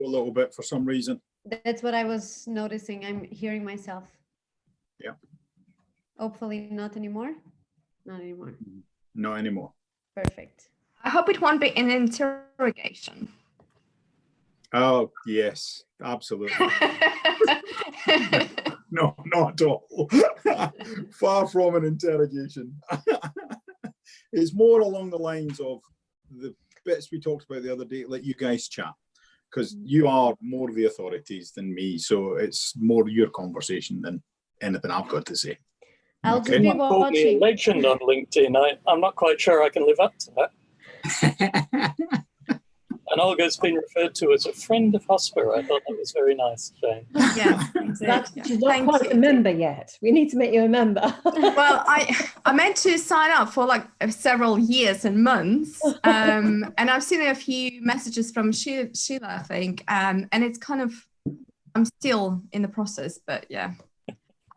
a little bit for some reason. That's what I was noticing. I'm hearing myself. Yeah. Hopefully not anymore. Not anymore. Not anymore. Perfect. I hope it won't be an interrogation. Oh, yes, absolutely. No, not at all. Far from an interrogation. It's more along the lines of the bits we talked about the other day, let you guys chat, because you are more the authorities than me. So it's more your conversation than anything I've got to say. I'll just be Someone called me a watching. legend on LinkedIn. I'm not quite sure I can live up to that. And Olga's been referred to as a friend of HOSPA. I thought that was very nice, Jane. Yeah, She's not quite a member yet. We need to make you a member. Well, I meant to sign up for like several years and months, and I've seen a few messages from Sheila, I think, and it's kind of, I'm still in the process, but yeah,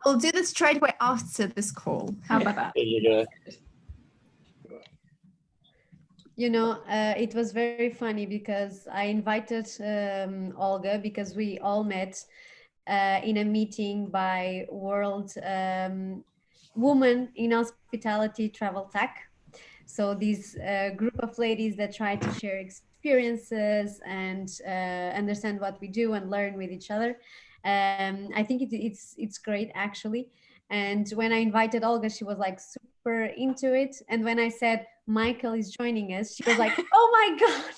I'll do this straight away after this call. How about that? There you go. You know, it was very funny because I invited Olga because we all met in a meeting by World Women in Hospitality Travel Tech. So this group of ladies that try to share experiences and understand what we do and learn with each other. I think it's great actually. And when I invited Olga, she was like super into it. And when I said Michael is joining us, she was like, "Oh my god!"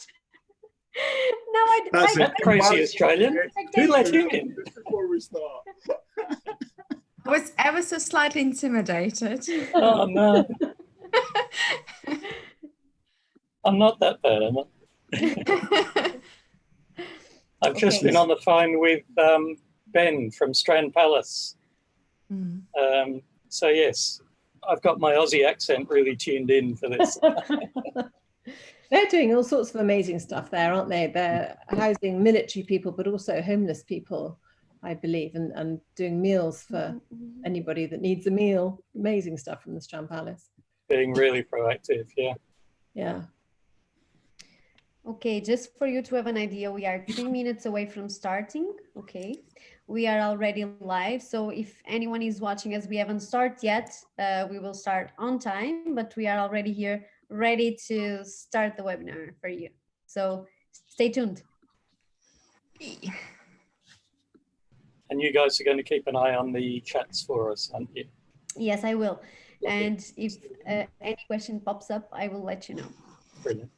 That's That crazy Australian. Who let him in? Before we start. I was ever so slightly intimidated. Oh no. I'm not that bad, am I? I've just been on the phone with Ben from Strand Palace. So yes, I've got my Aussie accent really tuned in for this. They're doing all sorts of amazing stuff there, aren't they? They're housing military people, but also homeless people, I believe, and doing meals for anybody that needs a meal. Amazing stuff from the Strand Palace. Being really proactive, yeah. Yeah. Okay, just for you to have an idea, we are 3 minutes away from starting. Okay, we are already live. So if anyone is watching us, we haven't started yet. We will start on time, but we are already here, ready to start the webinar for you. So stay tuned. And you guys are going to keep an eye on the chats for us, aren't you? Yes, I will. And if any question pops up, I will let you know. Brilliant.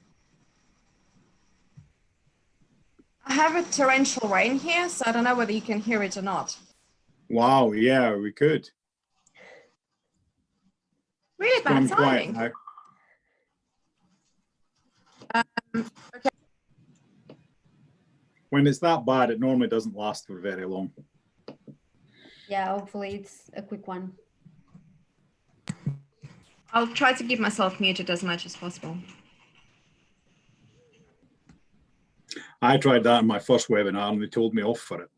I have a torrential rain here, so I don't know whether you can hear it or not. Wow, yeah, we could. Really bad timing. Okay. When it's that bad, it normally doesn't last for very long. Yeah, hopefully it's a quick one. I'll try to keep myself muted as much as possible. I tried that in my first webinar and they told me off for it.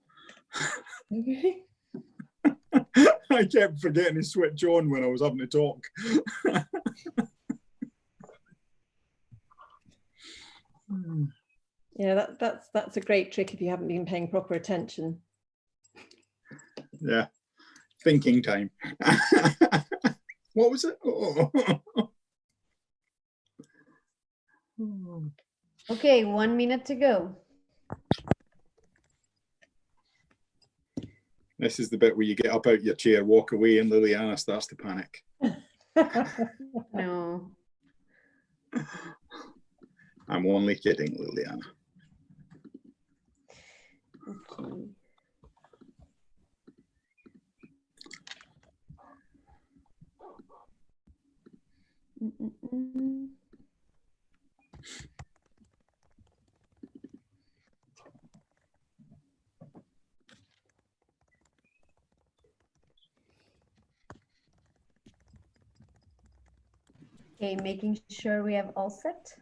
I kept forgetting to switch on when I was having to talk. Yeah, that's a great trick if you haven't been paying proper attention. Yeah, thinking time. What was it? Oh. Okay, 1 minute to go. This is the bit where you get up out your chair, walk away, and Liliana starts to panic. No. I'm only kidding, Liliana. Okay. Okay, making sure we have all set.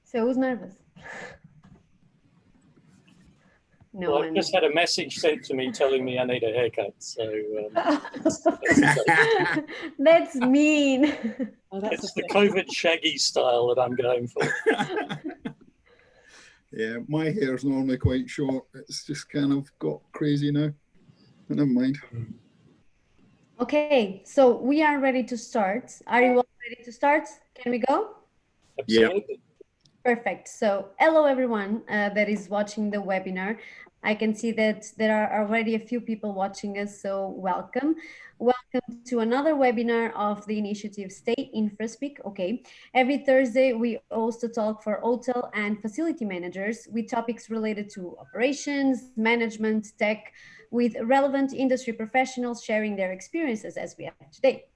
So who's nervous? No. know. Well, I And just had a message sent to me telling me I need a haircut. So that's mean. Oh, that's it's a the COVID shaggy style that I'm going for. Yeah, my hair's normally quite short. It's just kind of got crazy now. But never mind. Okay, so we are ready to start. Are you all ready to start? Can we go? Absolutely. Perfect. So hello, everyone that is watching the webinar. I can see that there are already a few people watching us, so welcome. Welcome to another webinar of the initiative Stay InfraSpeak. Okay, every Thursday we host a talk for hotel and facility managers with topics related to operations, management, tech, with relevant industry professionals sharing their experiences as we have today.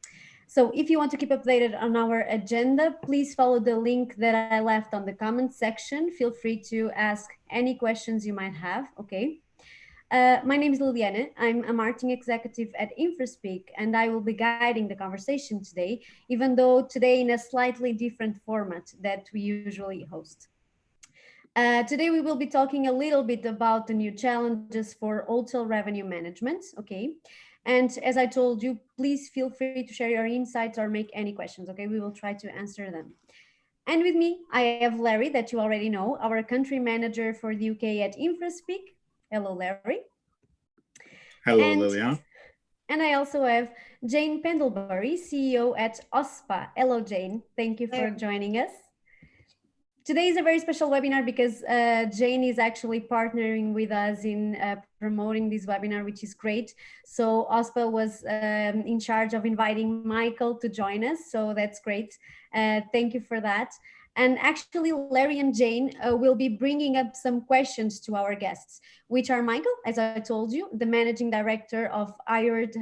So if you want to keep updated on our agenda, please follow the link that I left on the comment section. Feel free to ask any questions you might have, okay? My name is Liliana. I'm a marketing executive at InfraSpeak, and I will be guiding the conversation today, even though today in a slightly different format that we usually host. Today we will be talking a little bit about the new challenges for hotel revenue management, okay? And as I told you, please feel free to share your insights or make any questions, okay? We will try to answer them. And with me, I have Larry, that you already know, our country manager for the UK at InfraSpeak. Hello, Larry. Hello, Liliana. And I also have Jane Pendlebury, CEO at HOSPA. Hello, Jane. Thank you for joining us. Today is a very special webinar because Jane is actually partnering with us in promoting this webinar, which is great. So HOSPA was in charge of inviting Michael to join us. So that's great. Thank you for that. And actually, Larry and Jane will be bringing up some questions to our guests, which are Michael, as I told you, the managing director of Heyward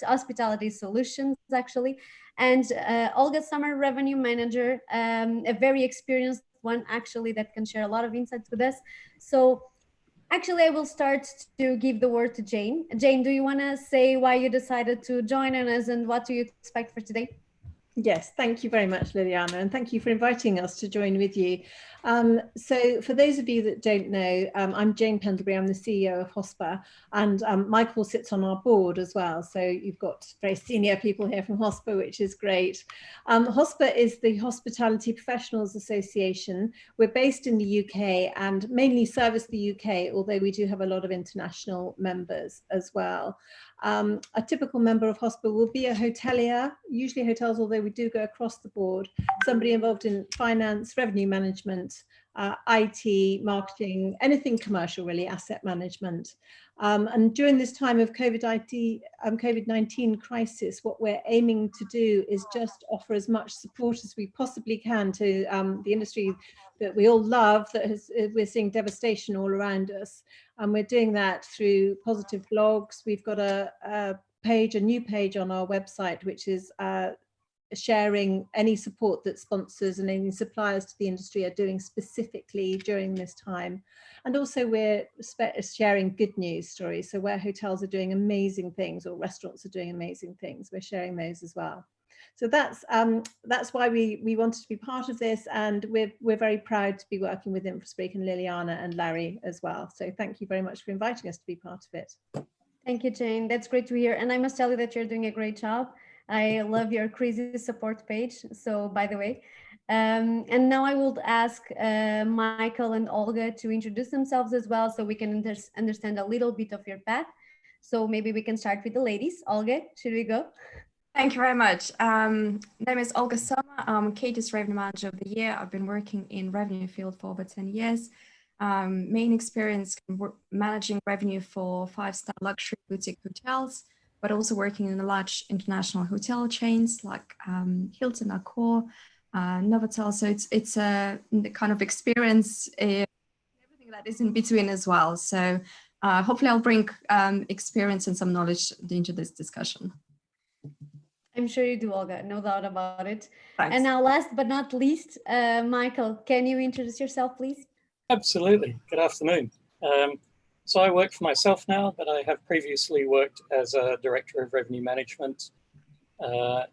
Hospitality Solutions, actually, and Olga, Sommer, revenue manager, a very experienced one, actually, that can share a lot of insights with us. So actually, I will start to give the word to Jane. Jane, do you want to say why you decided to join us and what do you expect for today? Yes, thank you very much, Liliana, and thank you for inviting us to join with you. So for those of you that don't know, I'm Jane Pendlebury, I'm the CEO of HOSPA, and Michael sits on our board as well. So you've got very senior people here from HOSPA, which is great. HOSPA is the Hospitality Professionals Association. We're based in the UK and mainly service the UK, although we do have a lot of international members as well. A typical member of HOSPA will be a hotelier, usually hotels, although we do go across the board, somebody involved in finance, revenue management, IT, marketing, anything commercial really, asset management. And during this time of COVID-19 crisis, what we're aiming to do is just offer as much support as we possibly can to the industry that we all love, we're seeing devastation all around us. And we're doing that through positive blogs. We've got a new page on our website, which is sharing any support that sponsors and any suppliers to the industry are doing specifically during this time. And also we're sharing good news stories. So where hotels are doing amazing things or restaurants are doing amazing things, we're sharing those as well. So that's why we wanted to be part of this, and we're very proud to be working with InfraSpeak and Liliana and Larry as well. So thank you very much for inviting us to be part of it. Thank you, Jane. That's great to hear. And I must tell you that you're doing a great job. I love your crisis support page. So by the way, and now I will ask Michael and Olga to introduce themselves as well, so we can understand a little bit of your path. So maybe we can start with the ladies. Olga, should we go? Thank you very much. Name is Olga Sommer. I'm Katie's Revenue Manager of the Year. I've been working in revenue field for over 10 years. Main experience managing revenue for 5-star luxury boutique hotels, but also working in large international hotel chains like Hilton, Accor, Novotel. So it's a kind of experience, everything that is in between as well. So hopefully I'll bring experience and some knowledge into this discussion. I'm sure you do, Olga, no doubt about it. Thanks. And now last but not least, Michael, can you introduce yourself, please? Absolutely. Good afternoon. So I work for myself now, but I have previously worked as a Director of Revenue Management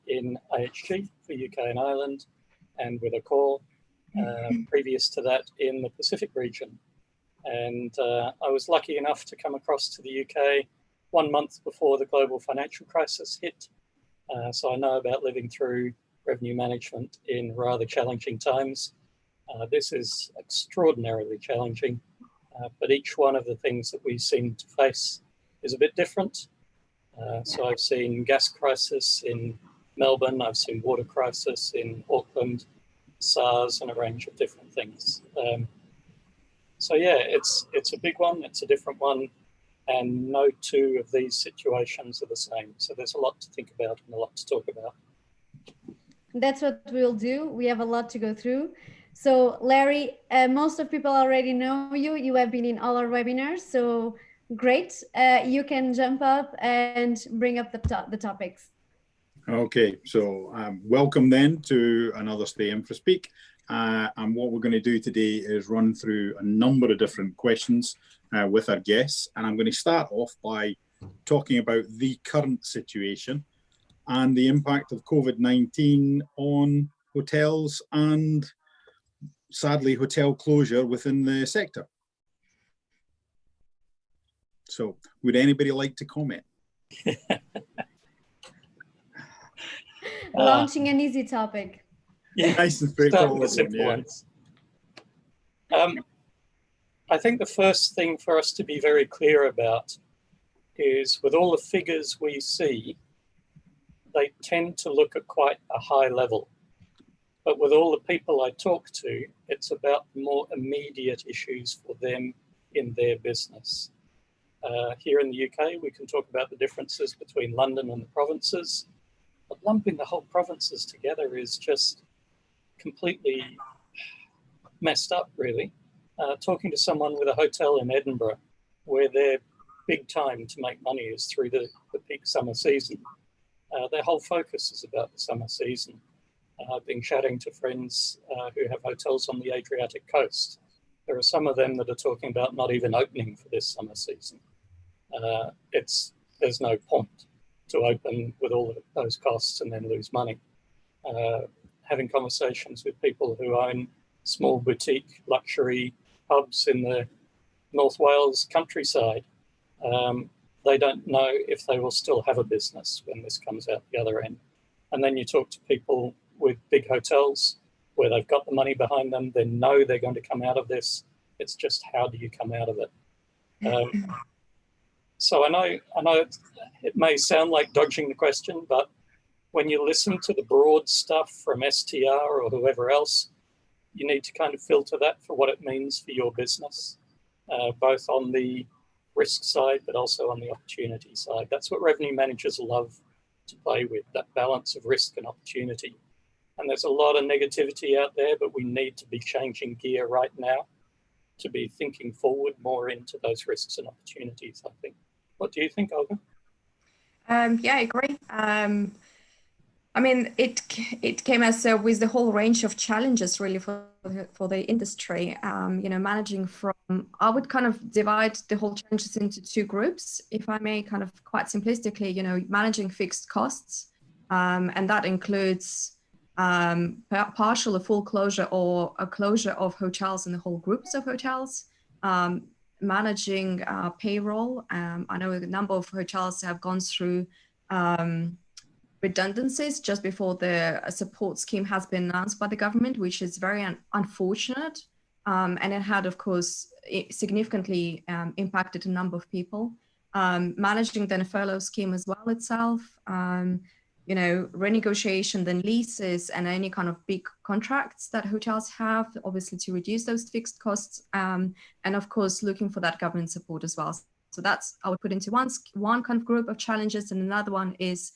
in IHG for UK and Ireland, and with Accor, previous to that in the Pacific region. And I was lucky enough to come across to the UK 1 month before the global financial crisis hit. So I know about living through revenue management in rather challenging times. This is extraordinarily challenging, but each one of the things that we seem to face is a bit different. So I've seen gas crisis in Melbourne, I've seen water crisis in Auckland, SARS, and a range of different things. So yeah, it's a big one, it's a different one, and no two of these situations are the same. So there's a lot to think about and a lot to talk about. That's what we'll do. We have a lot to go through. So Larry, most of people already know you. You have been in all our webinars, so great. You can jump up and bring up the topics. Okay, so welcome then to another Stay In for Speak. And what we're going to do today is run through a number of different questions with our guests. And I'm going to start off by talking about the current situation and the impact of COVID-19 on hotels and, sadly, hotel closure within the sector. So would anybody like to comment? Launching an easy topic. Yeah, nice and straightforward. Simple ones. I think the first thing for us to be very clear about is, with all the figures we see, they tend to look at quite a high level. But with all the people I talk to, it's about more immediate issues for them in their business. Here in the UK, we can talk about the differences between London and the provinces, but lumping the whole provinces together is just completely messed up, really. Talking to someone with a hotel in Edinburgh, where their big time to make money is through the peak summer season. Their whole focus is about the summer season. I've been chatting to friends who have hotels on the Adriatic coast. There are some of them that are talking about not even opening for this summer season. There's no point to open with all of those costs and then lose money. Having conversations with people who own small boutique luxury pubs in the North Wales countryside, they don't know if they will still have a business when this comes out the other end. And then you talk to people with big hotels where they've got the money behind them, they know they're going to come out of this. It's just, how do you come out of it? So I know it may sound like dodging the question, but when you listen to the broad stuff from STR or whoever else, you need to kind of filter that for what it means for your business, both on the risk side, but also on the opportunity side. That's what revenue managers love to play with, that balance of risk and opportunity. And there's a lot of negativity out there, but we need to be changing gear right now to be thinking forward more into those risks and opportunities, I think. What do you think, Olga? Yeah, I agree. I mean, it came as with the whole range of challenges really for the industry. You know, managing from, I would kind of divide the whole challenges into two groups, if I may, kind of quite simplistically. You know, managing fixed costs, and that includes partial or full closure or a closure of hotels and the whole groups of hotels. Managing payroll. I know a number of hotels have gone through redundancies just before the support scheme has been announced by the government, which is very unfortunate. And it had, of course, significantly impacted a number of people. Managing then a furlough scheme as well itself, you know, renegotiation, then leases and any kind of big contracts that hotels have, obviously to reduce those fixed costs. And of course, looking for that government support as well. So that's, I would put into one kind of group of challenges, and another one is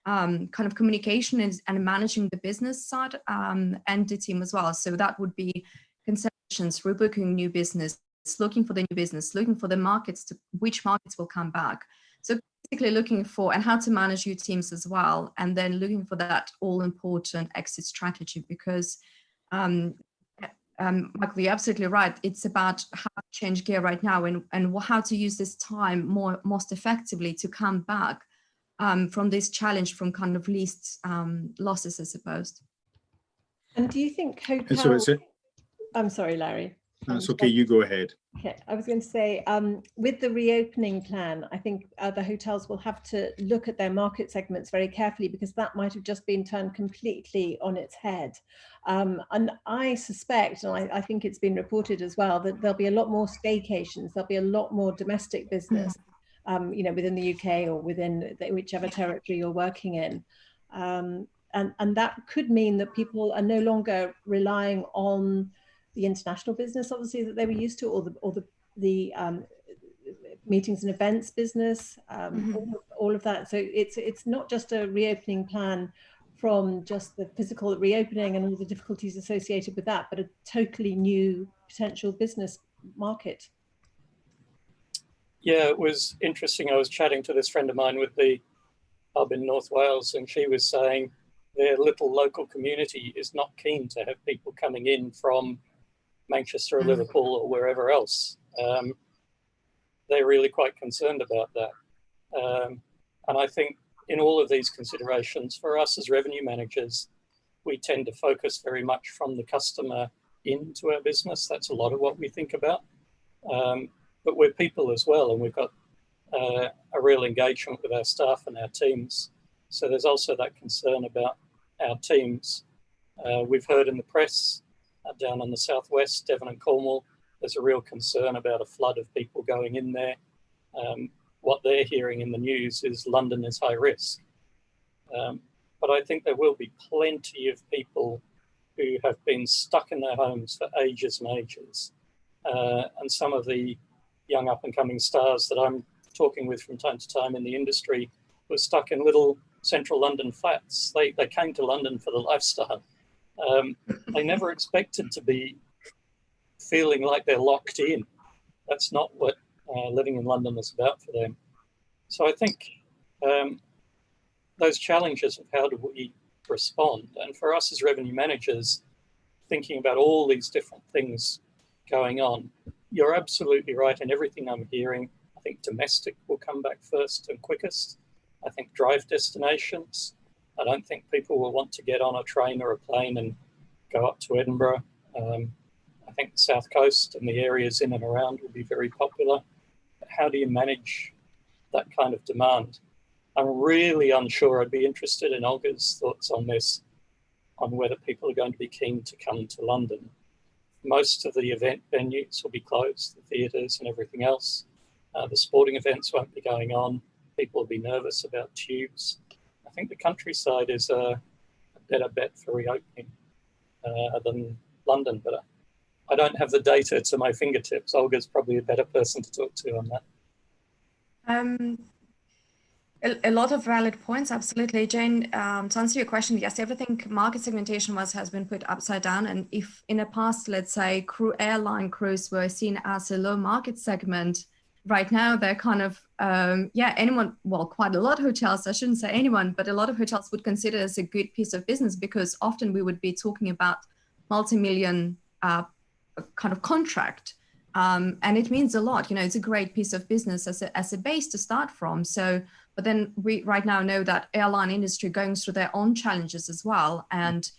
kind of communication and managing the business side and the team as well. So that would be concessions, rebooking new business, looking for the new business, looking for the markets, which markets will come back. So basically looking for, and how to manage your teams as well, and then looking for that all important exit strategy, because Michael, you're absolutely right. It's about how to change gear right now and how to use this time most effectively to come back from this challenge, from kind of least losses, I suppose. And do you think hotels? So I'm sorry, Larry. That's okay, you go ahead. Okay, I was going to say, with the reopening plan, I think the hotels will have to look at their market segments very carefully, because that might have just been turned completely on its head. And I suspect, and I think it's been reported as well, that there'll be a lot more staycations, there'll be a lot more domestic business, you know, within the UK or within whichever territory you're working in. And that could mean that people are no longer relying on the international business, obviously, that they were used to, or the meetings and events business, all of that. So it's not just a reopening plan from just the physical reopening and all the difficulties associated with that, but a totally new potential business market. Yeah, it was interesting. I was chatting to this friend of mine with the pub in North Wales, and she was saying their little local community is not keen to have people coming in from Manchester or Liverpool or wherever else. They're really quite concerned about that. And I think in all of these considerations, for us as revenue managers, we tend to focus very much from the customer into our business. That's a lot of what we think about. But we're people as well, and we've got a real engagement with our staff and our teams. So there's also that concern about our teams. We've heard in the press down on the southwest, Devon and Cornwall, there's a real concern about a flood of people going in there. What they're hearing in the news is London is high risk. But I think there will be plenty of people who have been stuck in their homes for ages and ages. And some of the young up and coming stars that I'm talking with from time to time in the industry were stuck in little central London flats. They came to London for the lifestyle. They never expected to be feeling like they're locked in. That's not what living in London is about for them. So I think those challenges of how do we respond, and for us as revenue managers, thinking about all these different things going on, you're absolutely right in everything I'm hearing. I think domestic will come back first and quickest. I think drive destinations. I don't think people will want to get on a train or a plane and go up to Edinburgh. I think the South Coast and the areas in and around will be very popular. But how do you manage that kind of demand? I'm really unsure. I'd be interested in Olga's thoughts on this, on whether people are going to be keen to come to London. Most of the event venues will be closed, the theatres and everything else. The sporting events won't be going on. People will be nervous about tubes. I think the countryside is a better bet for reopening than London, but I don't have the data to my fingertips. Olga's probably a better person to talk to on that. A lot of valid points, absolutely. Jane, to answer your question, yes, everything market segmentation has been put upside down. And if in the past, let's say airline crews were seen as a low market segment, right now they're kind of, anyone, well, quite a lot of hotels, I shouldn't say anyone, but a lot of hotels would consider it as a good piece of business, because often we would be talking about multi-million kind of contract. And it means a lot, you know, it's a great piece of business as a base to start from. So, but then we right now know that airline industry going through their own challenges as well. And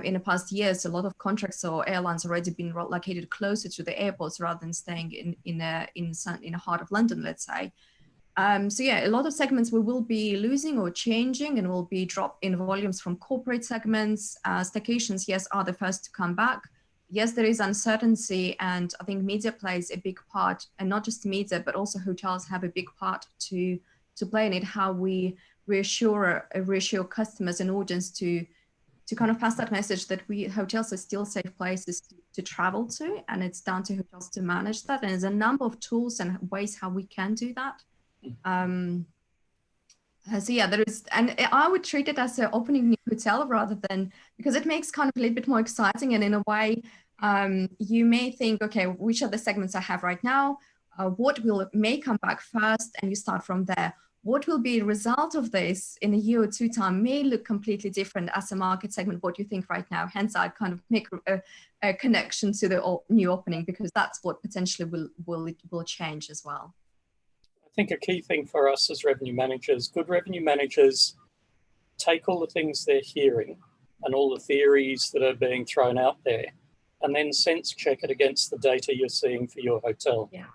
in the past years, a lot of contracts or airlines already been located closer to the airports rather than staying in the heart of London, let's say. So yeah, a lot of segments we will be losing or changing, and will be drop in volumes from corporate segments. Staycations, yes, are the first to come back. Yes, there is uncertainty, and I think media plays a big part, and not just media, but also hotels have a big part to play in it, how we reassure customers and audience to kind of pass that message that hotels are still safe places to travel to, and it's down to hotels to manage that. And there's a number of tools and ways how we can do that. So yeah, there is, and I would treat it as an opening new hotel rather than, because it makes kind of a little bit more exciting. And in a way, you may think, okay, which are the segments I have right now? What may come back first? And you start from there. What will be a result of this in a year or two time may look completely different as a market segment, what you think right now. Hence, I kind of make a connection to the new opening, because that's what potentially will change as well. I think a key thing for us as revenue managers, good revenue managers take all the things they're hearing and all the theories that are being thrown out there, and then sense check it against the data you're seeing for your hotel. Yeah.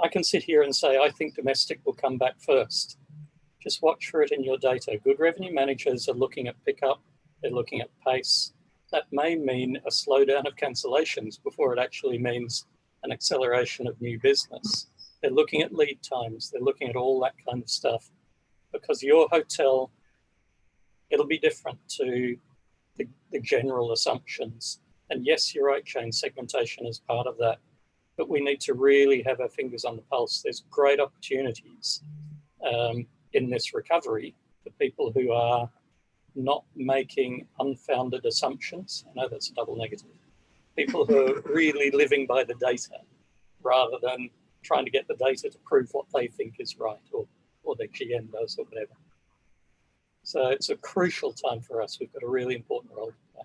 I can sit here and say, I think domestic will come back first. Just watch for it in your data. Good revenue managers are looking at pickup, they're looking at pace. That may mean a slowdown of cancellations before it actually means an acceleration of new business. They're looking at lead times, they're looking at all that kind of stuff, because your hotel, it'll be different to the general assumptions. And yes, you're right, Jane, segmentation is part of that, but we need to really have our fingers on the pulse. There's great opportunities in this recovery for people who are not making unfounded assumptions. I know that's a double negative. People who are really living by the data rather than trying to get the data to prove what they think is right or their GM does or whatever. So it's a crucial time for us. We've got a really important role to play.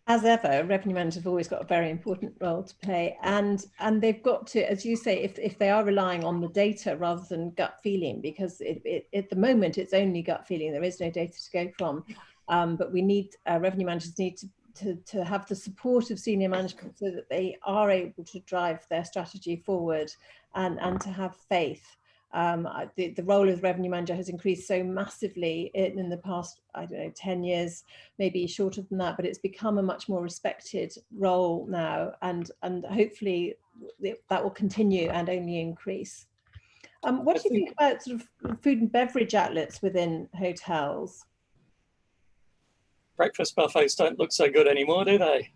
As ever, revenue managers have always got a very important role to play, and they've got to, as you say, if they are relying on the data rather than gut feeling, because at the moment it's only gut feeling, there is no data to go from. But we need revenue managers need to have the support of senior management so that they are able to drive their strategy forward and to have faith. The role of the revenue manager has increased so massively in the past, I don't know, 10 years, maybe shorter than that, but it's become a much more respected role now, and hopefully that will continue and only increase. What do you think about sort of food and beverage outlets within hotels? Breakfast buffets don't look so good anymore, do they?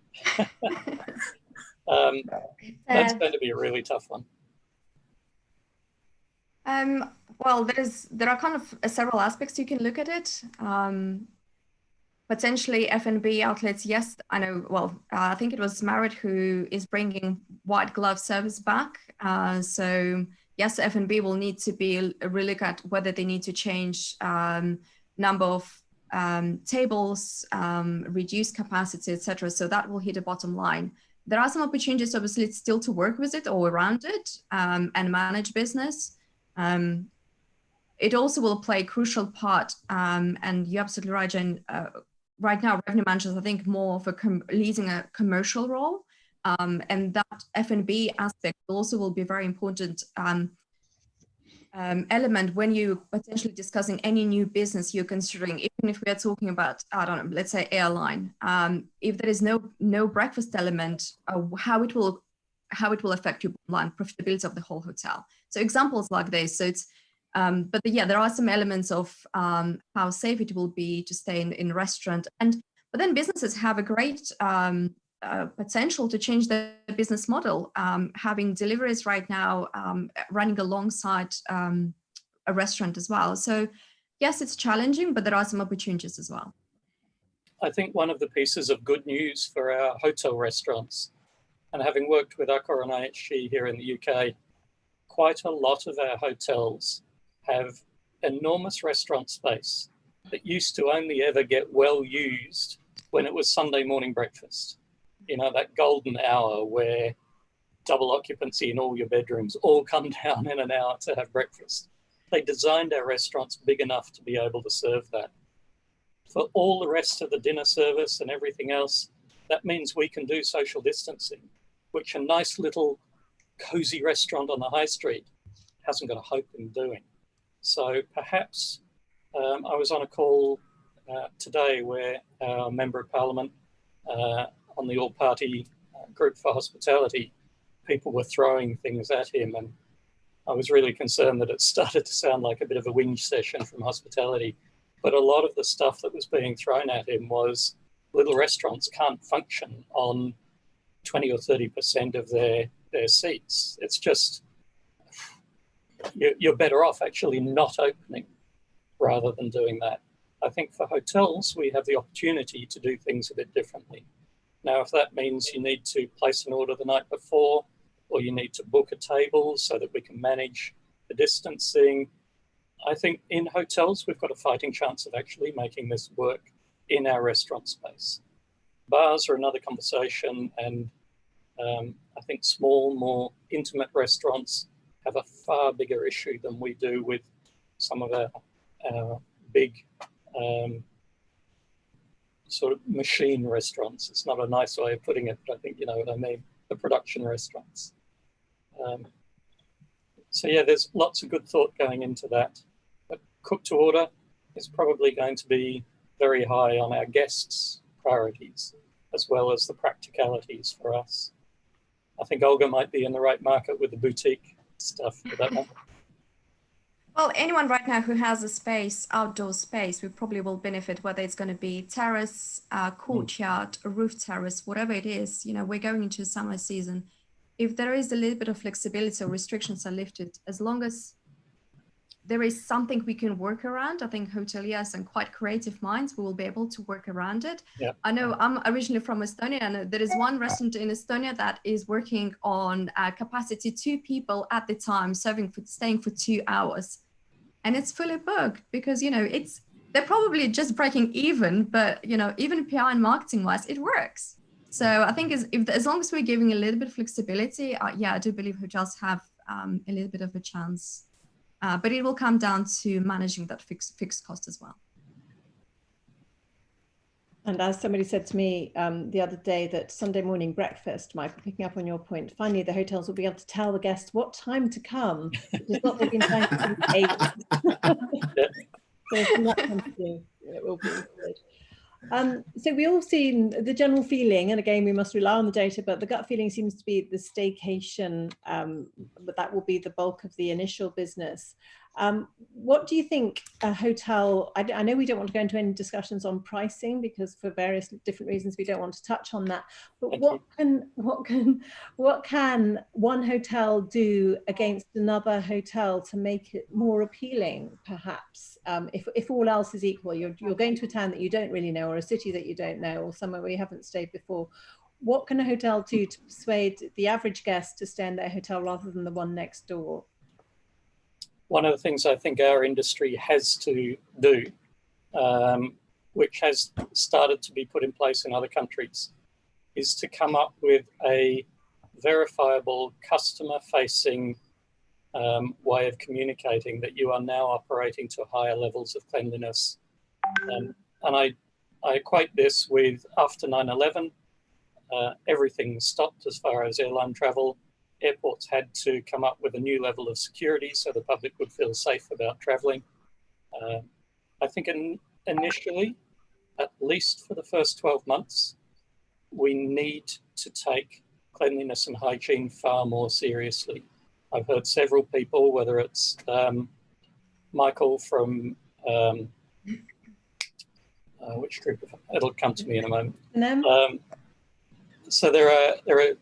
That's going to be a really tough one. Well, there are kind of several aspects you can look at it. Potentially F&B outlets, yes, I know, well, I think it was Marriott who is bringing white glove service back. So yes, F&B will need to be relook at whether they need to change number of tables, reduce capacity, etc. So that will hit a bottom line. There are some opportunities, obviously, still to work with it or around it and manage business. It also will play a crucial part, and you're absolutely right, Jane. Right now, revenue managers, I think, more of leading a commercial role, and that F&B aspect also will be a very important element when you potentially discussing any new business you're considering. Even if we are talking about, I don't know, let's say airline, if there is no breakfast element, how it will affect your bottom line profitability of the whole hotel. So examples like this. So it's, but yeah, there are some elements of how safe it will be to stay in a restaurant. But then businesses have a great potential to change their business model, having deliveries right now running alongside a restaurant as well. So yes, it's challenging, but there are some opportunities as well. I think one of the pieces of good news for our hotel restaurants, and having worked with Accor and IHG here in the UK, quite a lot of our hotels have enormous restaurant space that used to only ever get well used when it was Sunday morning breakfast. You know, that golden hour where double occupancy in all your bedrooms all come down in an hour to have breakfast. They designed our restaurants big enough to be able to serve that. For all the rest of the dinner service and everything else, that means we can do social distancing, which a nice little cozy restaurant on the high street hasn't got a hope in doing. So perhaps I was on a call today where our Member of Parliament on the all-party group for hospitality, people were throwing things at him, and I was really concerned that it started to sound like a bit of a whinge session from hospitality. But a lot of the stuff that was being thrown at him was little restaurants can't function on 20 or 30% of their seats. It's just, you're better off actually not opening rather than doing that. I think for hotels, we have the opportunity to do things a bit differently. Now, if that means you need to place an order the night before, or you need to book a table so that we can manage the distancing, I think in hotels, we've got a fighting chance of actually making this work in our restaurant space. Bars are another conversation, and I think small, more intimate restaurants have a far bigger issue than we do with some of our big sort of machine restaurants. It's not a nice way of putting it, but I think you know what I mean, the production restaurants. So yeah, there's lots of good thought going into that. But cook to order is probably going to be very high on our guests' priorities, as well as the practicalities for us. I think Olga might be in the right market with the boutique stuff for that one. Well, anyone right now who has a space, outdoor space, we probably will benefit, whether it's going to be terrace, courtyard, a roof terrace, whatever it is. You know, we're going into summer season. If there is a little bit of flexibility or restrictions are lifted, as long as there is something we can work around, I think hoteliers and quite creative minds, we will be able to work around it. Yeah. I know I'm originally from Estonia, and there is one restaurant in Estonia that is working on capacity 2 people at the time, staying for 2 hours. And it's fully booked because, you know, they're probably just breaking even, but, you know, even PR and marketing wise, it works. So I think as long as we're giving a little bit of flexibility, yeah, I do believe hotels have a little bit of a chance, but it will come down to managing that fixed cost as well. And as somebody said to me the other day, that Sunday morning breakfast, Michael, picking up on your point, finally the hotels will be able to tell the guests what time to come, which is what they've been trying to do. So from that point of view, it will be good. So we all seen the general feeling, and again, we must rely on the data, but the gut feeling seems to be the staycation, but that will be the bulk of the initial business. What do you think a hotel, I know we don't want to go into any discussions on pricing because for various different reasons we don't want to touch on that, but what can one hotel do against another hotel to make it more appealing, perhaps? If all else is equal, you're going to a town that you don't really know, or a city that you don't know, or somewhere where you haven't stayed before. What can a hotel do to persuade the average guest to stay in their hotel rather than the one next door? One of the things I think our industry has to do, which has started to be put in place in other countries, is to come up with a verifiable customer-facing way of communicating that you are now operating to higher levels of cleanliness. And I equate this with after 9/11, everything stopped as far as airline travel. Airports had to come up with a new level of security so the public would feel safe about traveling. I think initially, at least for the first 12 months, we need to take cleanliness and hygiene far more seriously. I've heard several people, whether it's Michael from which group? It'll come to me in a moment. So there are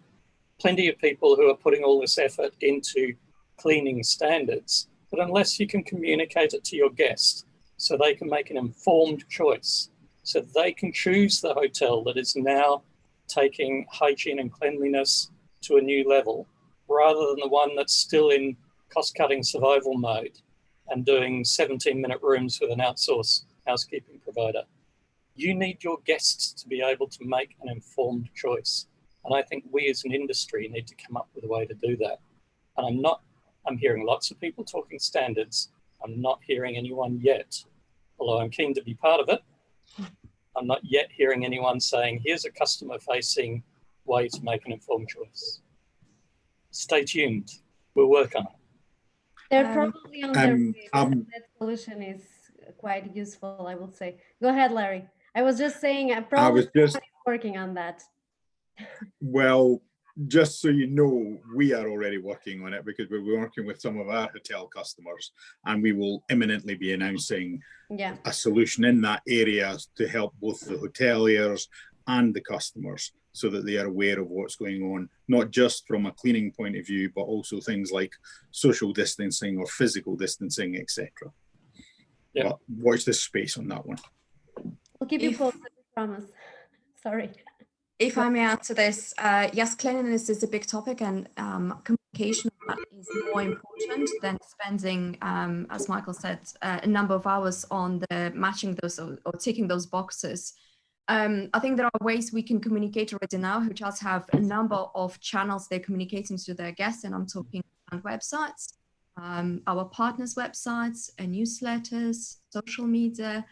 plenty of people who are putting all this effort into cleaning standards, but unless you can communicate it to your guests so they can make an informed choice, so they can choose the hotel that is now taking hygiene and cleanliness to a new level, rather than the one that's still in cost-cutting survival mode and doing 17-minute rooms with an outsourced housekeeping provider. You need your guests to be able to make an informed choice. And I think we as an industry need to come up with a way to do that. And I'm hearing lots of people talking standards. I'm not hearing anyone yet, although I'm keen to be part of it. I'm not yet hearing anyone saying, here's a customer-facing way to make an informed choice. Stay tuned. We'll work on it. They're probably on their way. That solution is quite useful, I would say. Go ahead, Larry. I was just saying, probably working on that. Well, just so you know, we are already working on it because we're working with some of our hotel customers, and we will imminently be announcing a solution in that area to help both the hoteliers and the customers so that they are aware of what's going on, not just from a cleaning point of view, but also things like social distancing or physical distancing, etc. Yeah. But watch this space on that one. We'll keep you posted, I promise. Sorry. If I may add to this, yes, cleanliness is a big topic, and communication is more important than spending, as Michael said, a number of hours on the matching those or ticking those boxes. I think there are ways we can communicate already now. Hotels have a number of channels they're communicating to their guests, and I'm talking about websites, our partners' websites, newsletters, social media.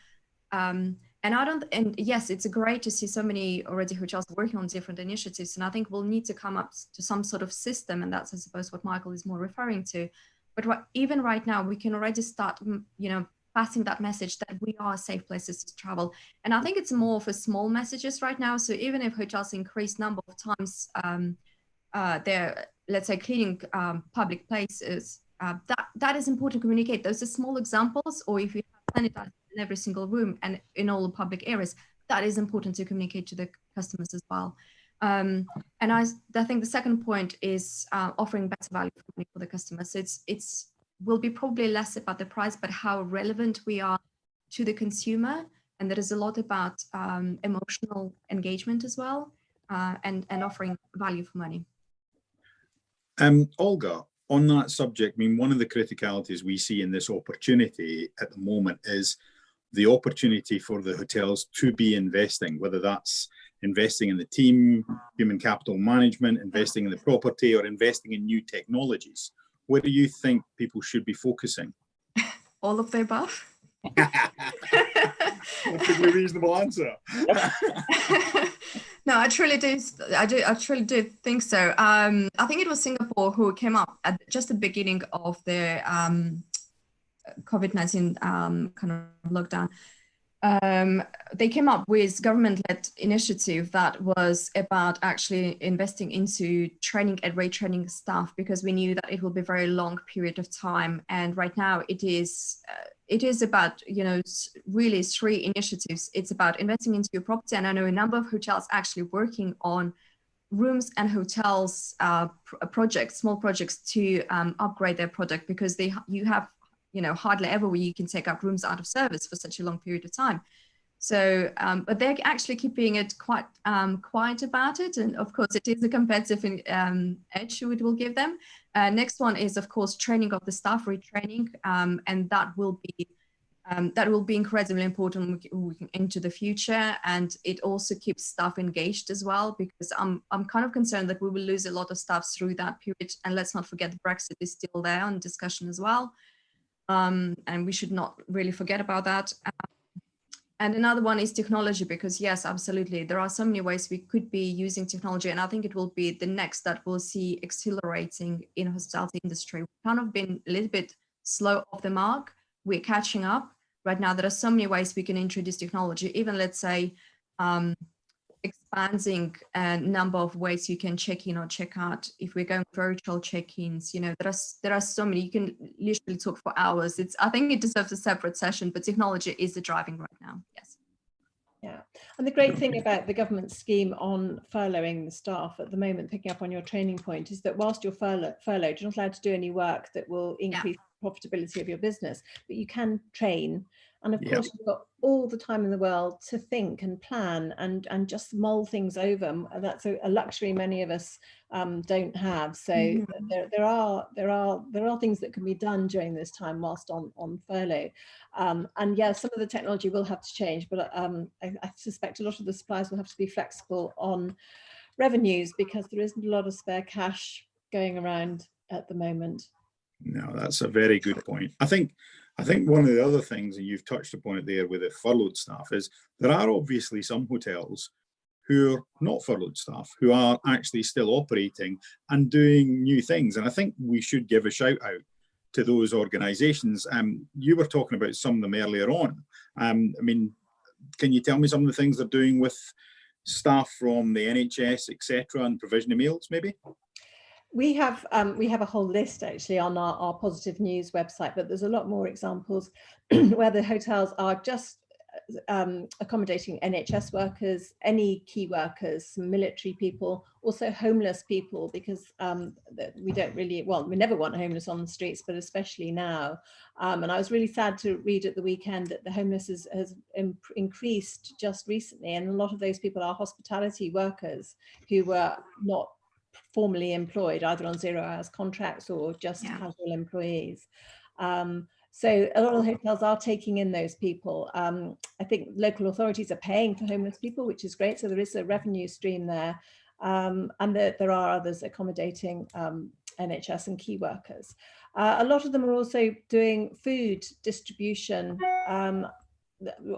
and yes, it's great to see so many already hotels working on different initiatives. And I think we'll need to come up to some sort of system. And that's, I suppose, what Michael is more referring to. But even right now, we can already start, passing that message that we are safe places to travel. And I think it's more for small messages right now. So even if hotels increase number of times they're, let's say, cleaning public places, that is important to communicate. Those are small examples, or if you have sanitizer in every single room and in all the public areas, that is important to communicate to the customers as well. And I think the second point is offering better value for money for the customers. So it's will be probably less about the price, but how relevant we are to the consumer. And there is a lot about emotional engagement as well, and offering value for money. Olga, on that subject, I mean, one of the criticalities we see in this opportunity at the moment is the opportunity for the hotels to be investing, whether that's investing in the team, human capital management, investing in the property, or investing in new technologies. Where do you think people should be focusing? All of the above. Perfectly reasonable answer. No, I truly do. I truly do think so. I think it was Singapore who came up at just the beginning of the COVID-19 kind of lockdown. They came up with government-led initiative that was about actually investing into training and retraining staff, because we knew that it will be a very long period of time. And right now it is about, really 3 initiatives. It's about investing into your property. And I know a number of hotels actually working on rooms and hotels projects, small projects to upgrade their product, because you have hardly ever where you can take up rooms out of service for such a long period of time. So, but they're actually keeping it quite quiet about it. And of course, it is a competitive edge it will give them. Next one is, of course, training of the staff, retraining, and that will be incredibly important into the future. And it also keeps staff engaged as well, because I'm kind of concerned that we will lose a lot of staff through that period. And let's not forget, Brexit is still there on discussion as well. And we should not really forget about that. And another one is technology, because yes, absolutely, there are so many ways we could be using technology, and I think it will be the next that we'll see accelerating in hospitality industry. We've kind of been a little bit slow off the mark. We're catching up right now. There are so many ways we can introduce technology, even let's say expanding a number of ways you can check in or check out. If we're going virtual check-ins, there are so many. You can literally talk for hours. I think it deserves a separate session, but technology is the driving right now. Yes. Yeah, and the great thing about the government scheme on furloughing the staff at the moment, picking up on your training point, is that whilst you're furloughed, you're not allowed to do any work that will increase the profitability of your business, but you can train. And of course, you've got all the time in the world to think and plan and just mull things over. That's a luxury many of us don't have. So there are things that can be done during this time whilst on furlough. And yeah, some of the technology will have to change, but I suspect a lot of the suppliers will have to be flexible on revenues, because there isn't a lot of spare cash going around at the moment. No, that's a very good point. I think one of the other things, and you've touched upon it there with the furloughed staff, is there are obviously some hotels who are not furloughed staff, who are actually still operating and doing new things. And I think we should give a shout out to those organisations. You were talking about some of them earlier on. I mean, can you tell me some of the things they're doing with staff from the NHS, etc., and provision of meals, maybe? We have a whole list actually on our Positive News website, but there's a lot more examples where the hotels are just accommodating NHS workers, any key workers, military people, also homeless people, because we never want homeless on the streets, but especially now. And I was really sad to read at the weekend that the homelessness has increased just recently, and a lot of those people are hospitality workers who were not formally employed, either on 0 hours contracts or just casual employees. So a lot of hotels are taking in those people. I think local authorities are paying for homeless people, which is great. So there is a revenue stream there. And there are others accommodating NHS and key workers. A lot of them are also doing food distribution.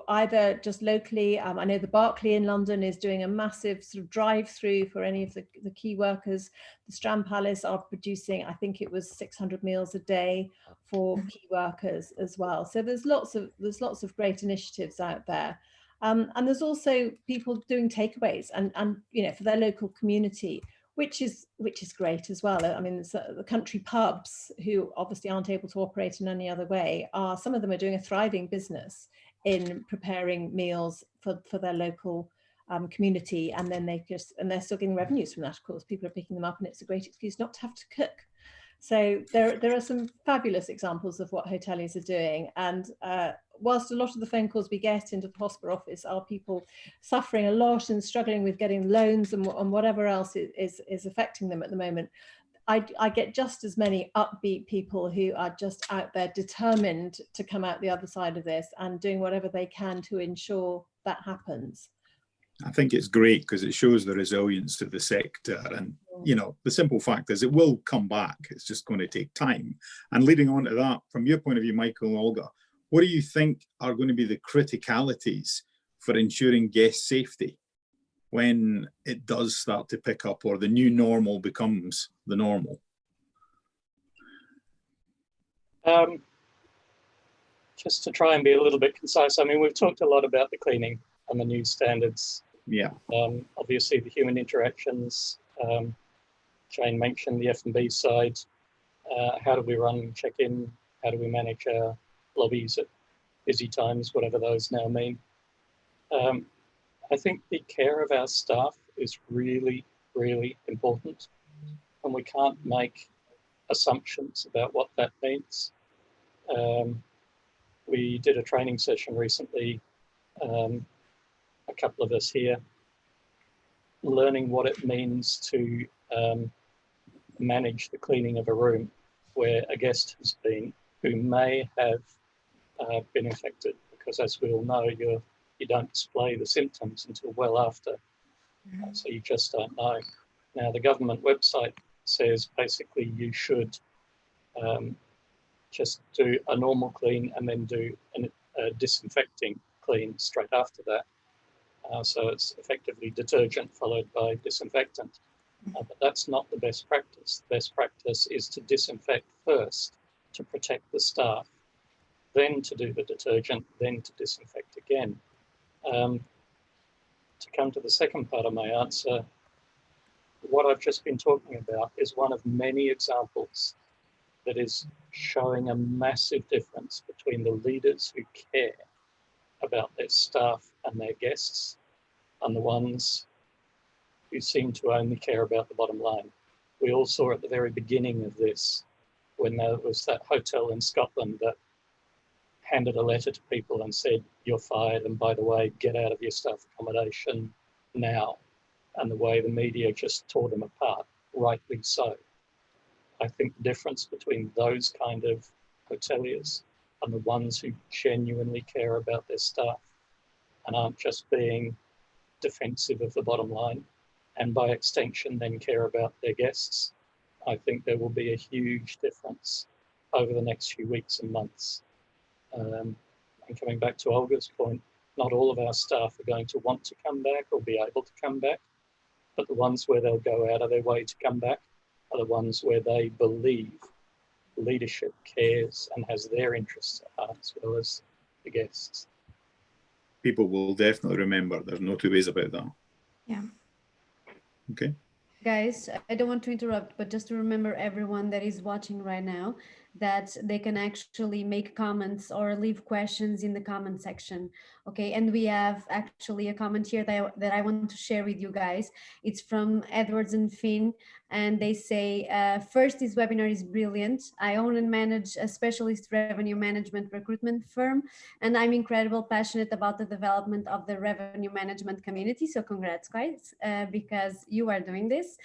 either just locally. I know the Barclay in London is doing a massive sort of drive-through for any of the key workers. The Strand Palace are producing, I think it was 600 meals a day for key workers as well. So there's lots of great initiatives out there. And there's also people doing takeaways and you know, for their local community, which is great as well. I mean, the country pubs, who obviously aren't able to operate in any other way, some of them are doing a thriving business in preparing meals for their local community, and then they're still getting revenues from that. Of course, people are picking them up, and it's a great excuse not to have to cook. So there are some fabulous examples of what hoteliers are doing, and whilst a lot of the phone calls we get into the HOSPA office are people suffering a lot and struggling with getting loans and whatever else is affecting them at the moment, I get just as many upbeat people who are just out there determined to come out the other side of this and doing whatever they can to ensure that happens. I think it's great because it shows the resilience of the sector, and you know, the simple fact is it will come back. It's just going to take time. And leading on to that, from your point of view, Michael and Olga, what do you think are going to be the criticalities for ensuring guest safety when it does start to pick up, or the new normal becomes the normal? Just to try and be a little bit concise, I mean, we've talked a lot about the cleaning and the new standards. Yeah. Obviously, the human interactions. Jane mentioned the F&B side. How do we run check-in? How do we manage our lobbies at busy times, whatever those now mean? I think the care of our staff is really, really important, and we can't make assumptions about what that means. We did a training session recently, a couple of us here, learning what it means to manage the cleaning of a room where a guest has been who may have been infected, because as we all know, you don't display the symptoms until well after, so you just don't know. Now, the government website says basically you should just do a normal clean and then do a disinfecting clean straight after that. So it's effectively detergent followed by disinfectant. But that's not the best practice. The best practice is to disinfect first to protect the staff, then to do the detergent, then to disinfect again. To come to the second part of my answer, what I've just been talking about is one of many examples that is showing a massive difference between the leaders who care about their staff and their guests and the ones who seem to only care about the bottom line. We all saw at the very beginning of this, when there was that hotel in Scotland that handed a letter to people and said, you're fired, and by the way, get out of your staff accommodation now. And the way the media just tore them apart, rightly so. I think the difference between those kind of hoteliers and the ones who genuinely care about their staff and aren't just being defensive of the bottom line, and by extension then care about their guests, I think there will be a huge difference over the next few weeks and months. And coming back to Olga's point, not all of our staff are going to want to come back or be able to come back, but the ones where they'll go out of their way to come back are the ones where they believe leadership cares and has their interests at heart as well as the guests. People will definitely remember. There's no two ways about that. Yeah. Okay. Guys, I don't want to interrupt, but just to remember everyone that is watching right now that they can actually make comments or leave questions in the comment section. Okay, and we have actually a comment here that I want to share with you guys. It's from Edwards and Finn, and they say, first, this webinar is brilliant. I own and manage a specialist revenue management recruitment firm, and I'm incredibly passionate about the development of the revenue management community. So congrats, guys, because you are doing this.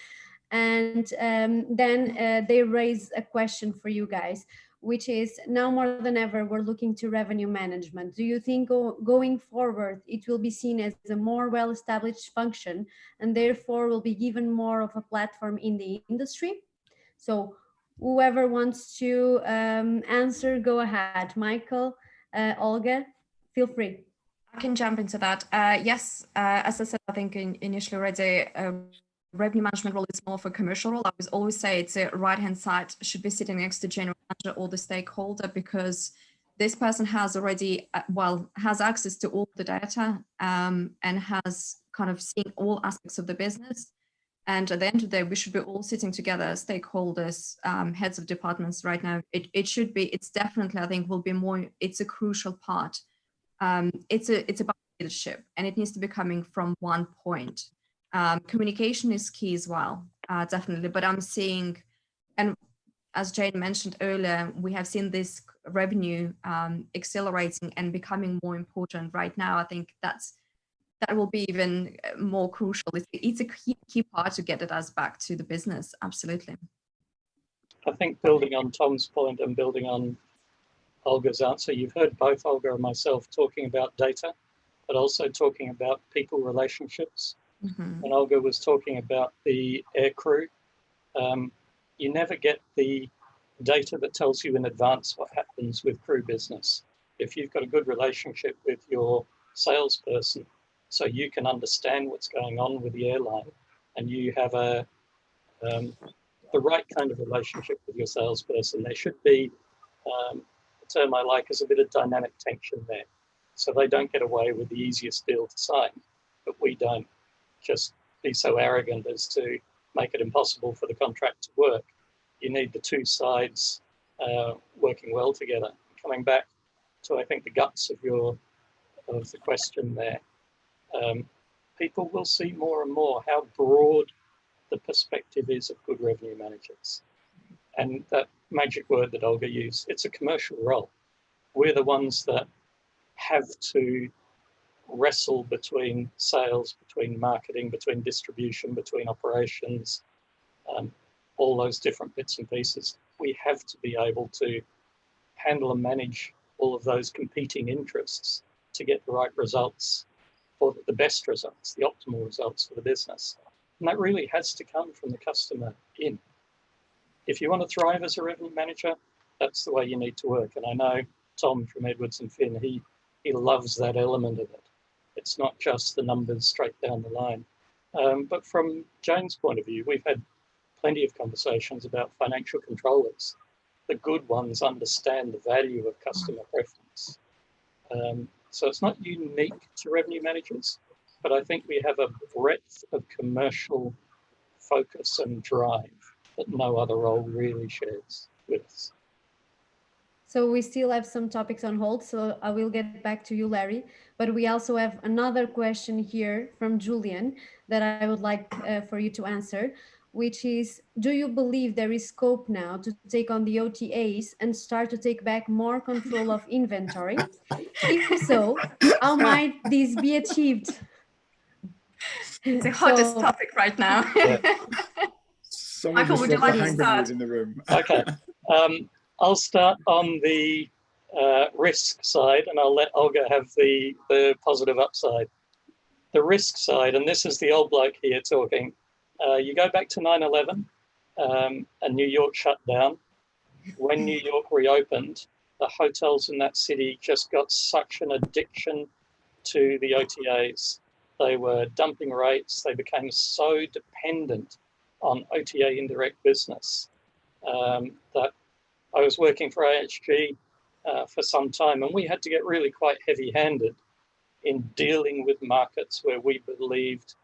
And then they raise a question for you guys, which is, now more than ever, we're looking to revenue management. Do you think going forward, it will be seen as a more well-established function and therefore will be given more of a platform in the industry? So whoever wants to answer, go ahead. Michael, Olga? feel free. I can jump into that. Yes, as I said, I think initially already, revenue management role is more for commercial role. I always say it's a right-hand side should be sitting next to general manager or the stakeholder, because this person has already, has access to all the data and has kind of seen all aspects of the business. And at the end of the day, we should be all sitting together, stakeholders, heads of departments right now. It should be, it's definitely, I think, will be more, it's a crucial part. It's about leadership, and it needs to be coming from one point. Communication is key as well, definitely. But I'm seeing, and as Jane mentioned earlier, we have seen this revenue accelerating and becoming more important right now. I think that will be even more crucial. It's a key part to get us back to the business. Absolutely. I think building on Tom's point and building on Olga's answer, you've heard both Olga and myself talking about data, but also talking about people relationships. Mm-hmm. And Olga was talking about the air crew. You never get the data that tells you in advance what happens with crew business. If you've got a good relationship with your salesperson, so you can understand what's going on with the airline, and you have the right kind of relationship with your salesperson, there should be, the term I like is a bit of dynamic tension there. So they don't get away with the easiest deal to sign, but we don't just be so arrogant as to make it impossible for the contract to work. You need the two sides working well together. Coming back to, I think, the guts of the question there, people will see more and more how broad the perspective is of good revenue managers. And that magic word that Olga used, it's a commercial role. We're the ones that have to wrestle between sales, between marketing, between distribution, between operations, all those different bits and pieces. We have to be able to handle and manage all of those competing interests to get the right results, for the best results, the optimal results for the business. And that really has to come from the customer in. If you want to thrive as a revenue manager, that's the way you need to work. And I know Tom from Edwards and Finn, he loves that element of it. It's not just the numbers straight down the line. But from Jane's point of view, we've had plenty of conversations about financial controllers. The good ones understand the value of customer preference. So it's not unique to revenue managers, but I think we have a breadth of commercial focus and drive that no other role really shares with us. So we still have some topics on hold, so I will get back to you, Larry. But we also have another question here from Julian that I would like for you to answer, which is, do you believe there is scope now to take on the OTAs and start to take back more control of inventory? If so, how might this be achieved? It's the hottest topic right now. Yeah. Someone Michael, just would you dropped like a to hand start? grenade in the room. Okay. I'll start on the risk side, and I'll let Olga have the positive upside. The risk side, and this is the old bloke here talking, you go back to 9/11 and New York shut down. When New York reopened, the hotels in that city just got such an addiction to the OTAs. They were dumping rates. They became so dependent on OTA indirect business that I was working for IHG for some time, and we had to get really quite heavy-handed in dealing with markets where we believed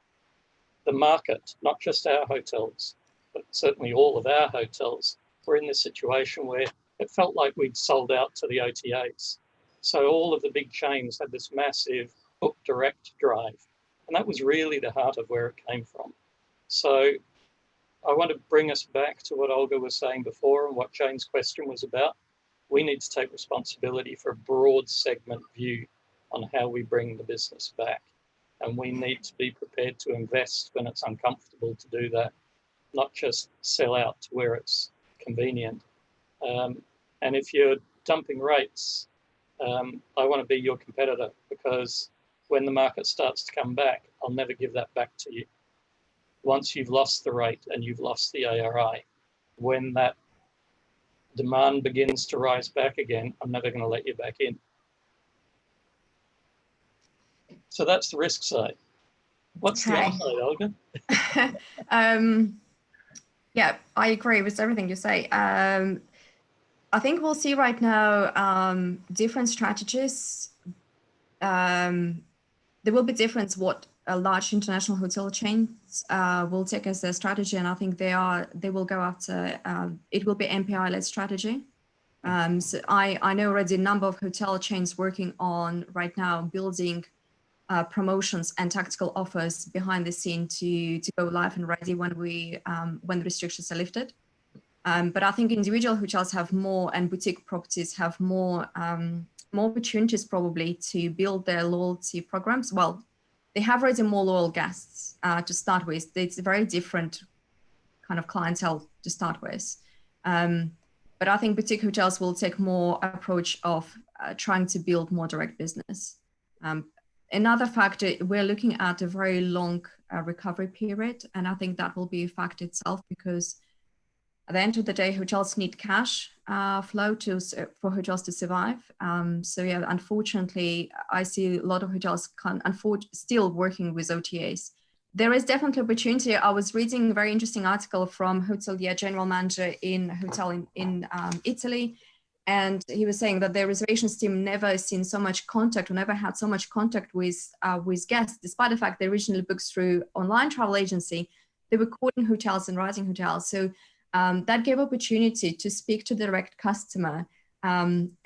the market, not just our hotels, but certainly all of our hotels, were in this situation where it felt like we'd sold out to the OTAs. So all of the big chains had this massive book direct drive, and that was really the heart of where it came from. So I want to bring us back to what Olga was saying before and what Jane's question was about. We need to take responsibility for a broad segment view on how we bring the business back. And we need to be prepared to invest when it's uncomfortable to do that, not just sell out to where it's convenient. And if you're dumping rates, I want to be your competitor, because when the market starts to come back, I'll never give that back to you. Once you've lost the rate and you've lost the ARI, when that demand begins to rise back again, I'm never going to let you back in. So that's the risk side. What's the Okay. upside, Olga? Yeah, I agree with everything you say. I think we'll see right now different strategies. There will be difference what large international hotel chains will take as their strategy, and I think they will go after it will be MPI-led strategy. So I know already a number of hotel chains working on right now building promotions and tactical offers behind the scene to go live and ready when the restrictions are lifted. But I think individual hotels have more, and boutique properties have more opportunities probably to build their loyalty programs. Well, they have already more loyal guests to start with. It's a very different kind of clientele to start with. But I think boutique hotels will take more approach of trying to build more direct business. Another factor, we're looking at a very long recovery period, and I think that will be a fact itself, because at the end of the day, hotels need cash flow for hotels to survive. So yeah, unfortunately, I see a lot of hotels still working with OTAs. There is definitely opportunity. I was reading a very interesting article from hotelier general manager in a hotel in Italy, and he was saying that their reservations team never seen so much contact, or never had so much contact with guests, despite the fact they originally booked through online travel agency. They were calling hotels and writing hotels. So that gave opportunity to speak to the direct customer and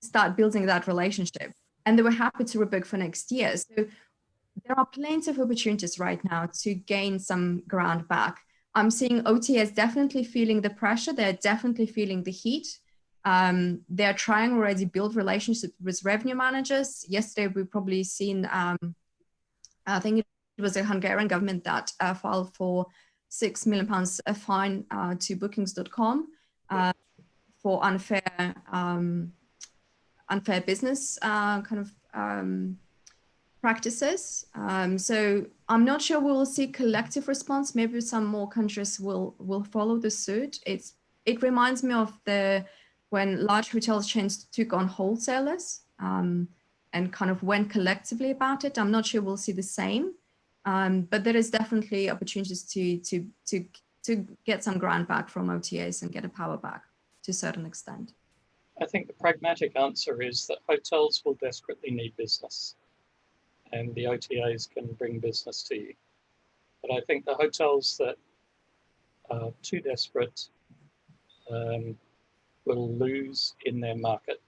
start building that relationship. And they were happy to rebook for next year. So there are plenty of opportunities right now to gain some ground back. I'm seeing OTAs definitely feeling the pressure. They're definitely feeling the heat. They're trying already build relationships with revenue managers. Yesterday, we probably seen, I think it was the Hungarian government that filed for £6 million a fine to bookings.com for unfair business practices. So I'm not sure we'll see collective response. Maybe some more countries will follow the suit. It reminds me of when large hotel chains took on wholesalers and kind of went collectively about it. I'm not sure we'll see the same. But there is definitely opportunities to get some ground back from OTAs and get a power back to a certain extent. I think the pragmatic answer is that hotels will desperately need business, and the OTAs can bring business to you. But I think the hotels that are too desperate will lose in their market,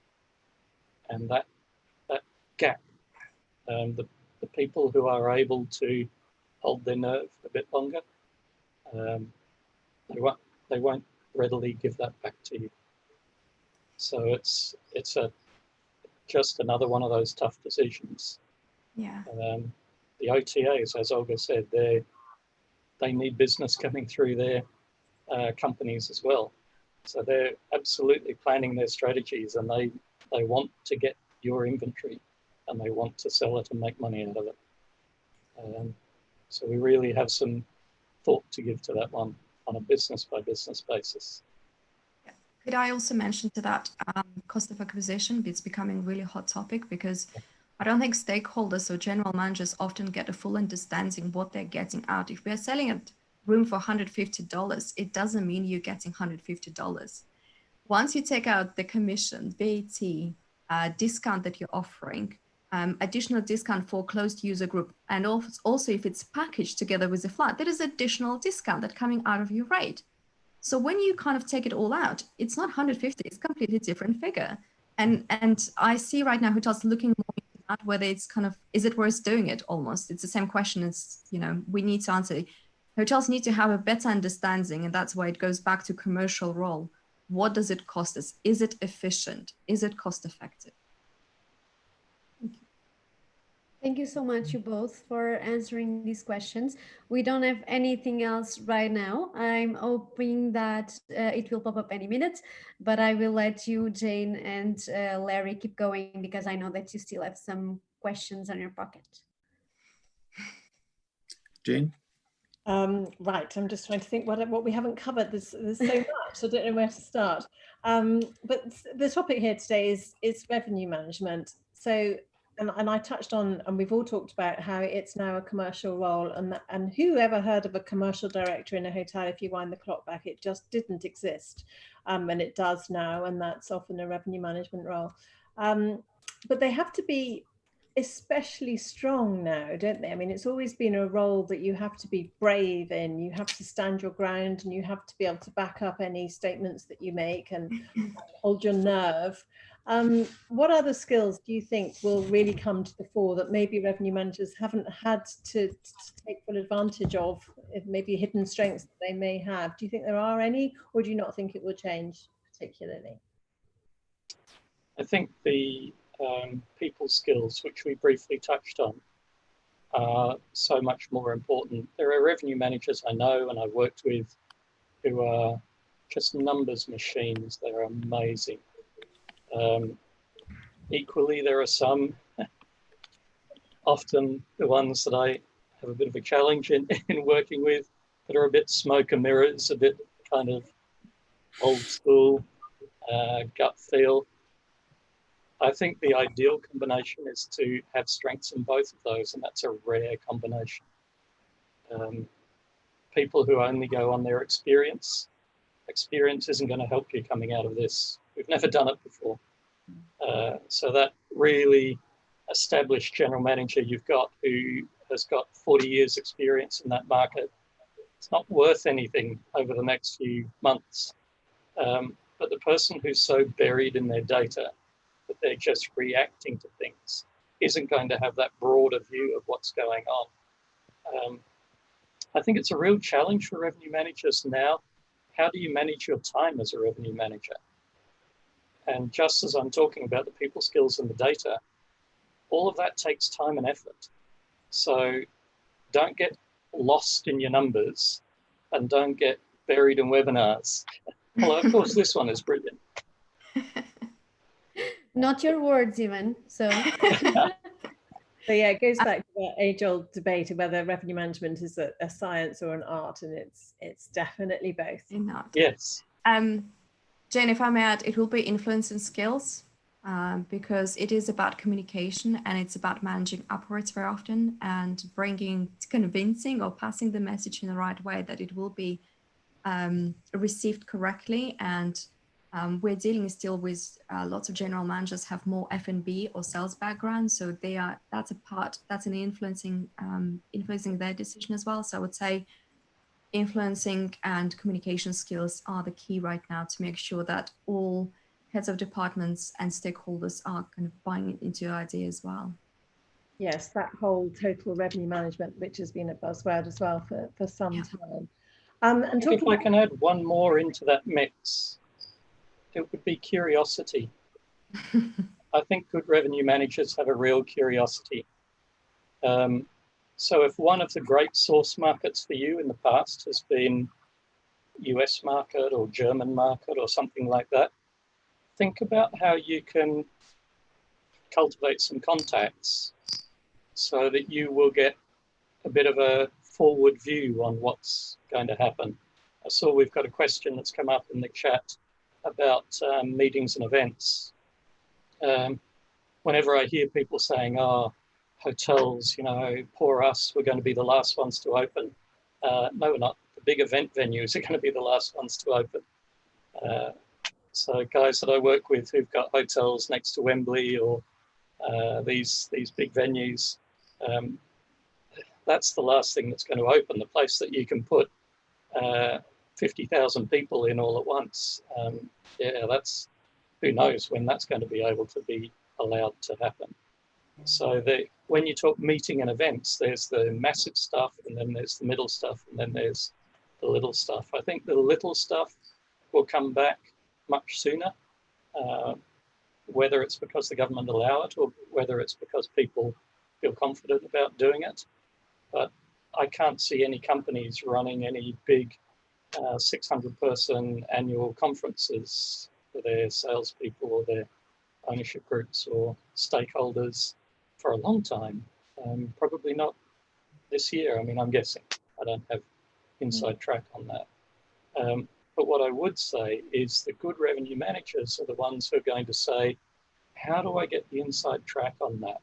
and that gap, the people who are able to hold their nerve a bit longer, they won't readily give that back to you. So it's just another one of those tough decisions. Yeah. The OTAs, as Olga said, they need business coming through their companies as well. So they're absolutely planning their strategies, and they want to get your inventory, and they want to sell it and make money out of it. So we really have some thought to give to that one on a business by business basis. Could I also mention to that cost of acquisition? It's becoming a really hot topic, because I don't think stakeholders or general managers often get a full understanding what they're getting out. If we're selling a room for $150, it doesn't mean you're getting $150. Once you take out the commission, VAT, discount that you're offering, additional discount for closed user group, and also if it's packaged together with the flight, there is additional discount that's coming out of your rate. So when you kind of take it all out, it's not 150, it's a completely different figure. And I see right now hotels looking more into that, whether it's kind of, is it worth doing it almost? It's the same question as, we need to answer. Hotels need to have a better understanding, and that's why it goes back to commercial role. What does it cost us? Is it efficient? Is it cost effective? Thank you so much, you both, for answering these questions. We don't have anything else right now. I'm hoping that it will pop up any minute, but I will let you, Jane and Larry, keep going, because I know that you still have some questions on your pocket. Jane? Right, I'm just trying to think what we haven't covered. There's so much, I don't know where to start. But the topic here today is revenue management. So and I touched on, and we've all talked about how it's now a commercial role, and who ever heard of a commercial director in a hotel? If you wind the clock back, it just didn't exist, and it does now, and that's often a revenue management role. But they have to be especially strong now, don't they? I mean, it's always been a role that you have to be brave in, you have to stand your ground, and you have to be able to back up any statements that you make and hold your nerve. What other skills do you think will really come to the fore that maybe revenue managers haven't had to take full advantage of, if maybe hidden strengths that they may have? Do you think there are any, or do you not think it will change particularly? I think the people skills, which we briefly touched on, are so much more important. There are revenue managers I know and I've worked with who are just numbers machines. They're amazing. Equally, there are some, often the ones that I have a bit of a challenge in working with, that are a bit smoke and mirrors, a bit kind of old school, gut feel. I think the ideal combination is to have strengths in both of those, and that's a rare combination. People who only go on their experience isn't going to help you coming out of this. We've never done it before. So that really established general manager you've got who has got 40 years experience in that market, it's not worth anything over the next few months. But the person who's so buried in their data that they're just reacting to things isn't going to have that broader view of what's going on. I think it's a real challenge for revenue managers now. How do you manage your time as a revenue manager? And just as I'm talking about the people skills and the data, all of that takes time and effort. So don't get lost in your numbers and don't get buried in webinars. Well, of course, this one is brilliant. Not your words even, so. So yeah, it goes back to that age-old debate of whether revenue management is a science or an art, and it's definitely both. Yes. Jane, if I may add, it will be influence and skills, because it is about communication and it's about managing upwards very often and convincing or passing the message in the right way that it will be received correctly. And we're dealing still with lots of general managers have more F&B or sales background, so that's an influencing their decision as well. So I would say influencing and communication skills are the key right now to make sure that all heads of departments and stakeholders are kind of buying into your idea as well. Yes, that whole total revenue management, which has been a buzzword as well for some time. And if I can add one more into that mix, it would be curiosity. I think good revenue managers have a real curiosity. So if one of the great source markets for you in the past has been US market or German market or something like that, think about how you can cultivate some contacts so that you will get a bit of a forward view on what's going to happen. I saw we've got a question that's come up in the chat about meetings and events. Whenever I hear people saying, oh, hotels, you know, poor us, we're going to be the last ones to open. No, we're not. The big event venues are going to be the last ones to open. So guys that I work with who've got hotels next to Wembley or these big venues, that's the last thing that's going to open, the place that you can put 50,000 people in all at once. Yeah, that's, who knows when that's going to be able to be allowed to happen. So when you talk meeting and events, there's the massive stuff, and then there's the middle stuff, and then there's the little stuff. I think the little stuff will come back much sooner, whether it's because the government allow it or whether it's because people feel confident about doing it. But I can't see any companies running any big 600-person annual conferences for their salespeople or their ownership groups or stakeholders for a long time. Probably not this year. I mean, I'm guessing. I don't have inside track on that. But what I would say is the good revenue managers are the ones who are going to say, how do I get the inside track on that?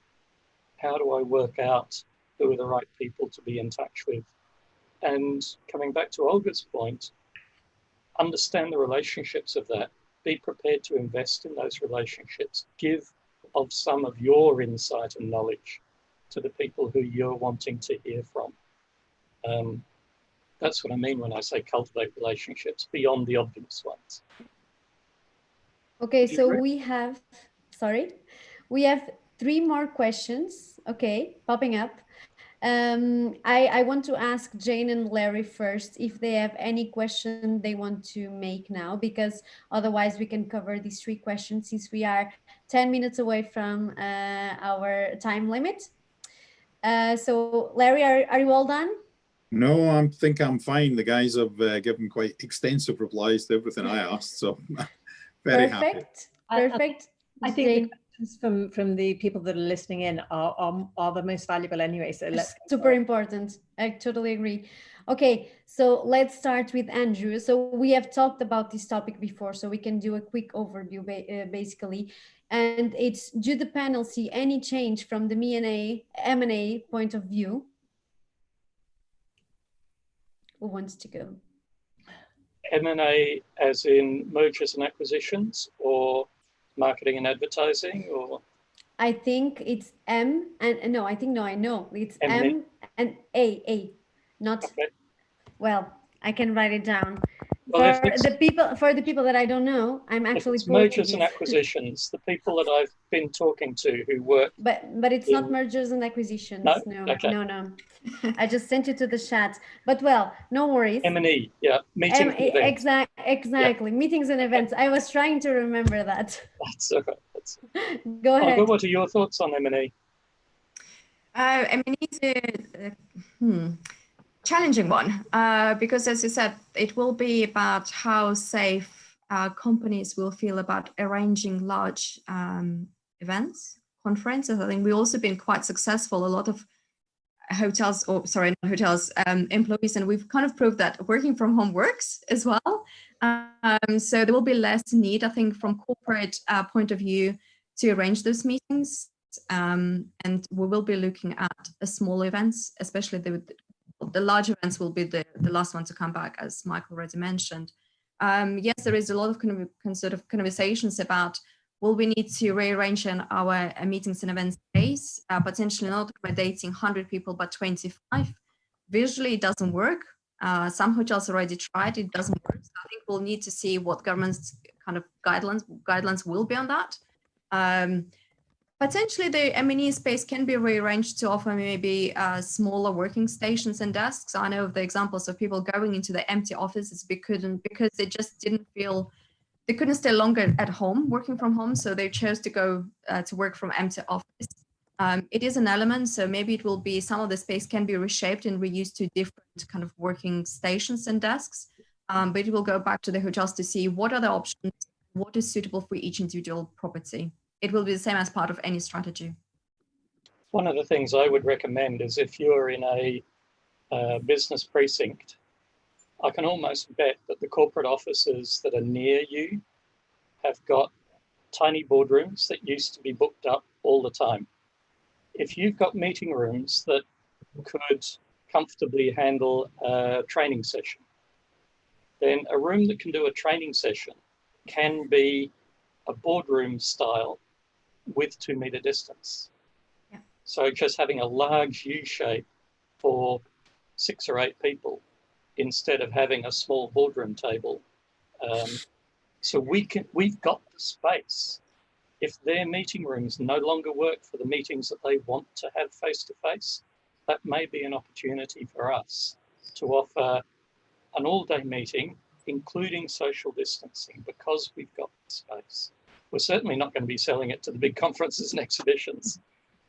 how do I work out who are the right people to be in touch with? And coming back to Olga's point, understand the relationships of that. Be prepared to invest in those relationships. Give of some of your insight and knowledge to the people who you're wanting to hear from. That's what I mean when I say cultivate relationships beyond the obvious ones. Okay, so we have 3 more questions, okay, popping up. I want to ask Jane and Larry first if they have any question they want to make now, because otherwise we can cover these 3 questions since we are 10 minutes away from our time limit. So Larry, are you all done? No, I think I'm fine. The guys have given quite extensive replies to everything I asked, so very happy. Perfect. I think the questions from the people that are listening in are the most valuable anyway. So let's super important. I totally agree. Okay, so let's start with Andrew. So we have talked about this topic before, so we can do a quick overview basically. And it's, do the panel see any change from the M&A point of view? Who wants to go? M&A as in mergers and acquisitions, or marketing and advertising, or? I think it's M and no, I know. It's M&A. M and A, not, okay. Well, I can write it down. Well, For the people that I don't know, I'm actually if it's mergers and acquisitions, the people that I've been talking to who work. But it's not mergers and acquisitions. No. Okay. No. I just sent you to the chat. But well, no worries. M&E, yeah, meetings and events. Exactly, yeah. Meetings and events. I was trying to remember that. That's okay. Go ahead. Olga, what are your thoughts on M&E? M&E is a challenging one because, as you said, it will be about how safe companies will feel about arranging large events, conferences. I think we've also been quite successful. A lot of employees, and we've kind of proved that working from home works as well. So there will be less need, I think, from corporate point of view to arrange those meetings. And we will be looking at small events, especially the large events will be the last one to come back, as Michael already mentioned. Yes, there is a lot of conversations about, will we need to rearrange our meetings and events days, potentially not accommodating 100 people, but 25. Visually, it doesn't work. Some hotels already tried, it doesn't work. So I think we'll need to see what government's kind of guidelines will be on that. Potentially, the M&E space can be rearranged to offer maybe smaller working stations and desks. I know of the examples of people going into the empty offices because they just didn't feel, they couldn't stay longer at home, working from home, so they chose to go to work from empty office. It is an element, so maybe it will be, some of the space can be reshaped and reused to different kind of working stations and desks, but it will go back to the hotels to see what are the options, what is suitable for each individual property. It will be the same as part of any strategy. One of the things I would recommend is, if you're in a business precinct, I can almost bet that the corporate offices that are near you have got tiny boardrooms that used to be booked up all the time. If you've got meeting rooms that could comfortably handle a training session, then a room that can do a training session can be a boardroom style with 2 meter distance. Yeah. So just having a large U shape for 6 or 8 people instead of having a small boardroom table. So we've got the space. If their meeting rooms no longer work for the meetings that they want to have face-to-face, that may be an opportunity for us to offer an all-day meeting, including social distancing, because we've got the space. We're certainly not going to be selling it to the big conferences and exhibitions.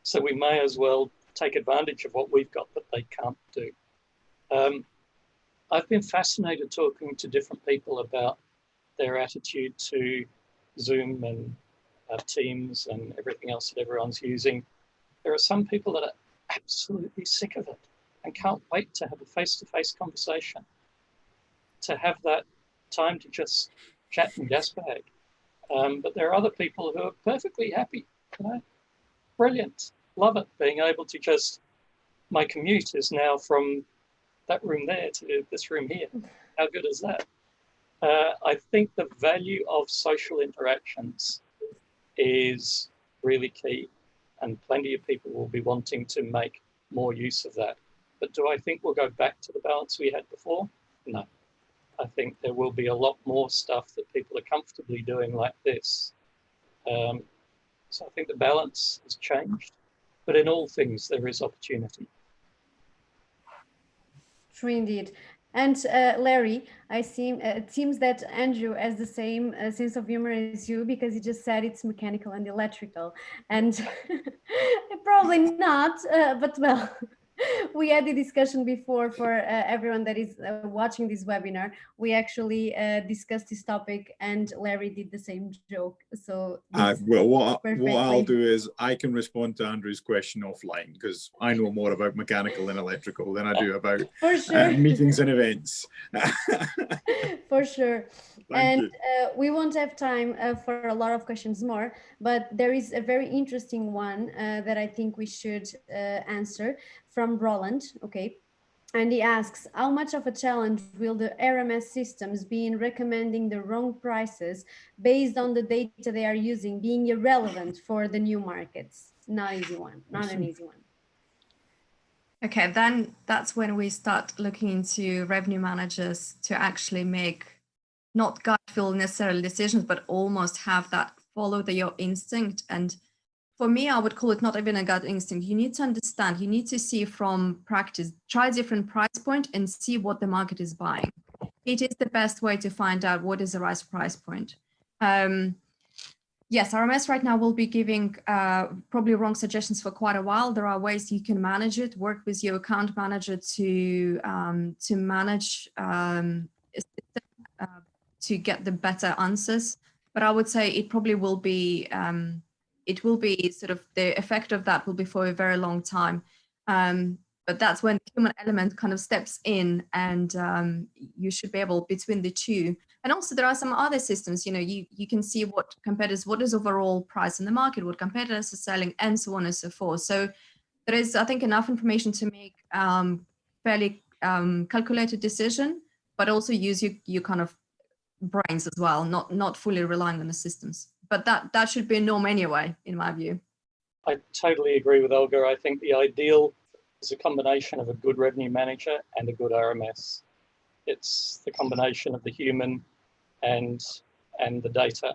So we may as well take advantage of what we've got that they can't do. I've been fascinated talking to different people about their attitude to Zoom and Teams and everything else that everyone's using. There are some people that are absolutely sick of it and can't wait to have a face-to-face conversation, to have that time to just chat and gas bag. But there are other people who are perfectly happy. Brilliant. love it, being able to just, my commute is now from that room there to this room here. How good is that? I think the value of social interactions is really key, and plenty of people will be wanting to make more use of that. But do I think we'll go back to the balance we had before? No. I think there will be a lot more stuff that people are comfortably doing like this. So I think the balance has changed, but in all things there is opportunity. True indeed. And Larry, it seems that Andrew has the same sense of humor as you, because he just said it's mechanical and electrical, and probably not, but well, we had the discussion before for everyone that is watching this webinar. We actually discussed this topic, and Larry did the same joke. So well, what I'll do is I can respond to Andrew's question offline, because I know more about mechanical and electrical than I do about for sure. meetings and events. For sure. Thank And we won't have time for a lot of questions more, but there is a very interesting one that I think we should answer from Roland. Okay. And he asks, how much of a challenge will the RMS systems be in recommending the wrong prices based on the data they are using being irrelevant for the new markets? Not easy one, not an easy one. Okay, then that's when we start looking into revenue managers to actually make not gut feel necessarily decisions, but almost have that follow your instinct. And for me, I would call it not even a gut instinct. You need to understand, you need to see from practice, try different price point and see what the market is buying. It is the best way to find out what is the right price point. Yes, RMS right now will be giving probably wrong suggestions for quite a while. There are ways you can manage it, work with your account manager to manage to get the better answers. But I would say it probably will be sort of the effect of that will be for a very long time. But that's when the human element kind of steps in, and you should be able between the two. And also there are some other systems, you know, you can see what competitors, what is overall price in the market, what competitors are selling, and so on and so forth. So there is, I think, enough information to make fairly calculated decision, but also use your kind of brains as well, not fully relying on the systems. But that should be a norm anyway, in my view. I totally agree with Olga. I think the ideal is a combination of a good revenue manager and a good RMS. It's the combination of the human and the data.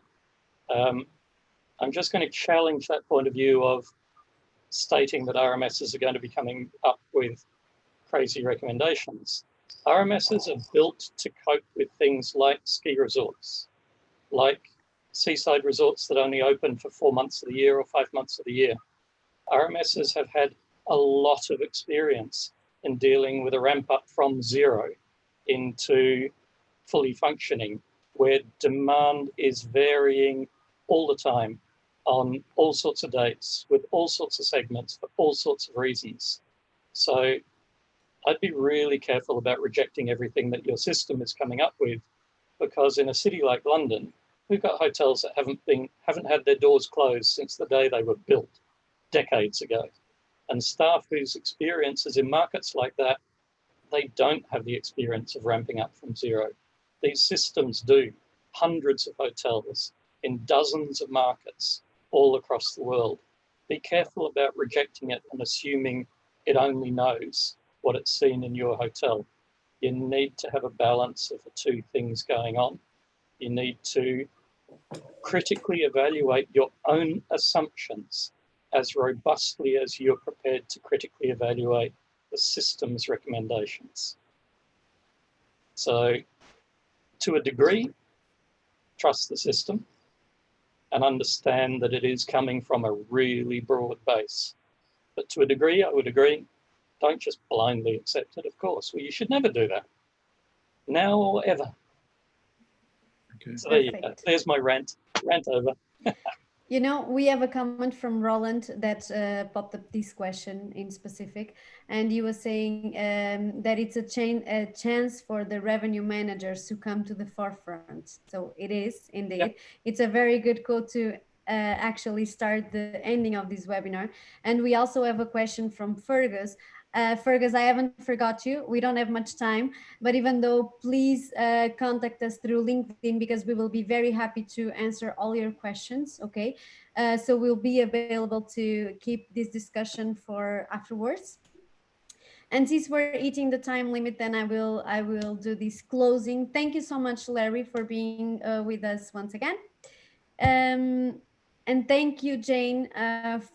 I'm just going to challenge that point of view of stating that RMSs are going to be coming up with crazy recommendations. RMSs are built to cope with things like ski resorts, like seaside resorts that only open for 4 months of the year or 5 months of the year. RMSs have had a lot of experience in dealing with a ramp up from zero into fully functioning, where demand is varying all the time on all sorts of dates with all sorts of segments for all sorts of reasons. So I'd be really careful about rejecting everything that your system is coming up with, because in a city like London, we've got hotels that haven't had their doors closed since the day they were built decades ago. And staff whose experience is in markets like that, they don't have the experience of ramping up from zero. These systems do. Hundreds of hotels in dozens of markets all across the world. Be careful about rejecting it and assuming it only knows what it's seen in your hotel. You need to have a balance of the two things going on. You need to critically evaluate your own assumptions as robustly as you're prepared to critically evaluate the system's recommendations. So to a degree, trust the system and understand that it is coming from a really broad base. But to a degree, I would agree, don't just blindly accept it, of course. Well, you should never do that, now or ever. Okay. So there you go. There's my rant over. You know, we have a comment from Roland that popped up this question in specific, and he was saying that it's a chance for the revenue managers to come to the forefront. So it is indeed. Yeah. It's a very good quote to actually start the ending of this webinar. And we also have a question from Fergus. Fergus, I haven't forgot you. We don't have much time, but even though, please contact us through LinkedIn, because we will be very happy to answer all your questions. Okay, so we'll be available to keep this discussion for afterwards. And since we're eating the time limit, then I will do this closing. Thank you so much, Larry, for being with us once again. And thank you, Jane,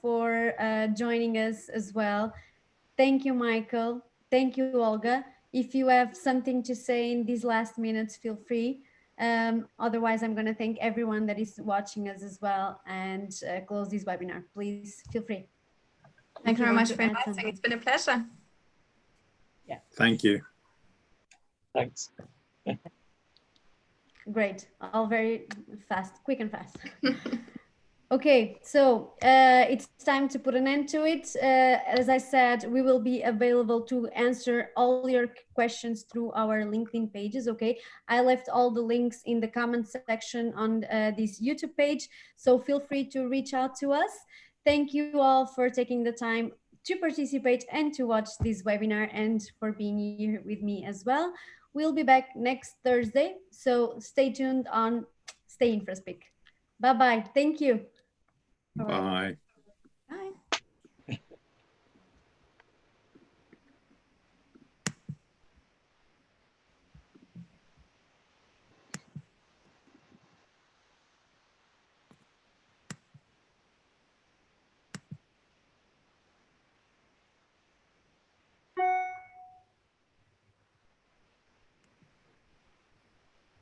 for joining us as well. Thank you, Michael. Thank you, Olga. If you have something to say in these last minutes, feel free. Otherwise, I'm going to thank everyone that is watching us as well and close this webinar. Please feel free. Thank you very much for inviting. It's been a pleasure. Yeah. Thank you. Thanks. Great. All very fast, quick and fast. Okay, so it's time to put an end to it. As I said, we will be available to answer all your questions through our LinkedIn pages, okay? I left all the links in the comment section on this YouTube page, so feel free to reach out to us. Thank you all for taking the time to participate and to watch this webinar, and for being here with me as well. We'll be back next Thursday, so stay tuned on Stay InfraSpeak. Bye-bye. Thank you. Bye.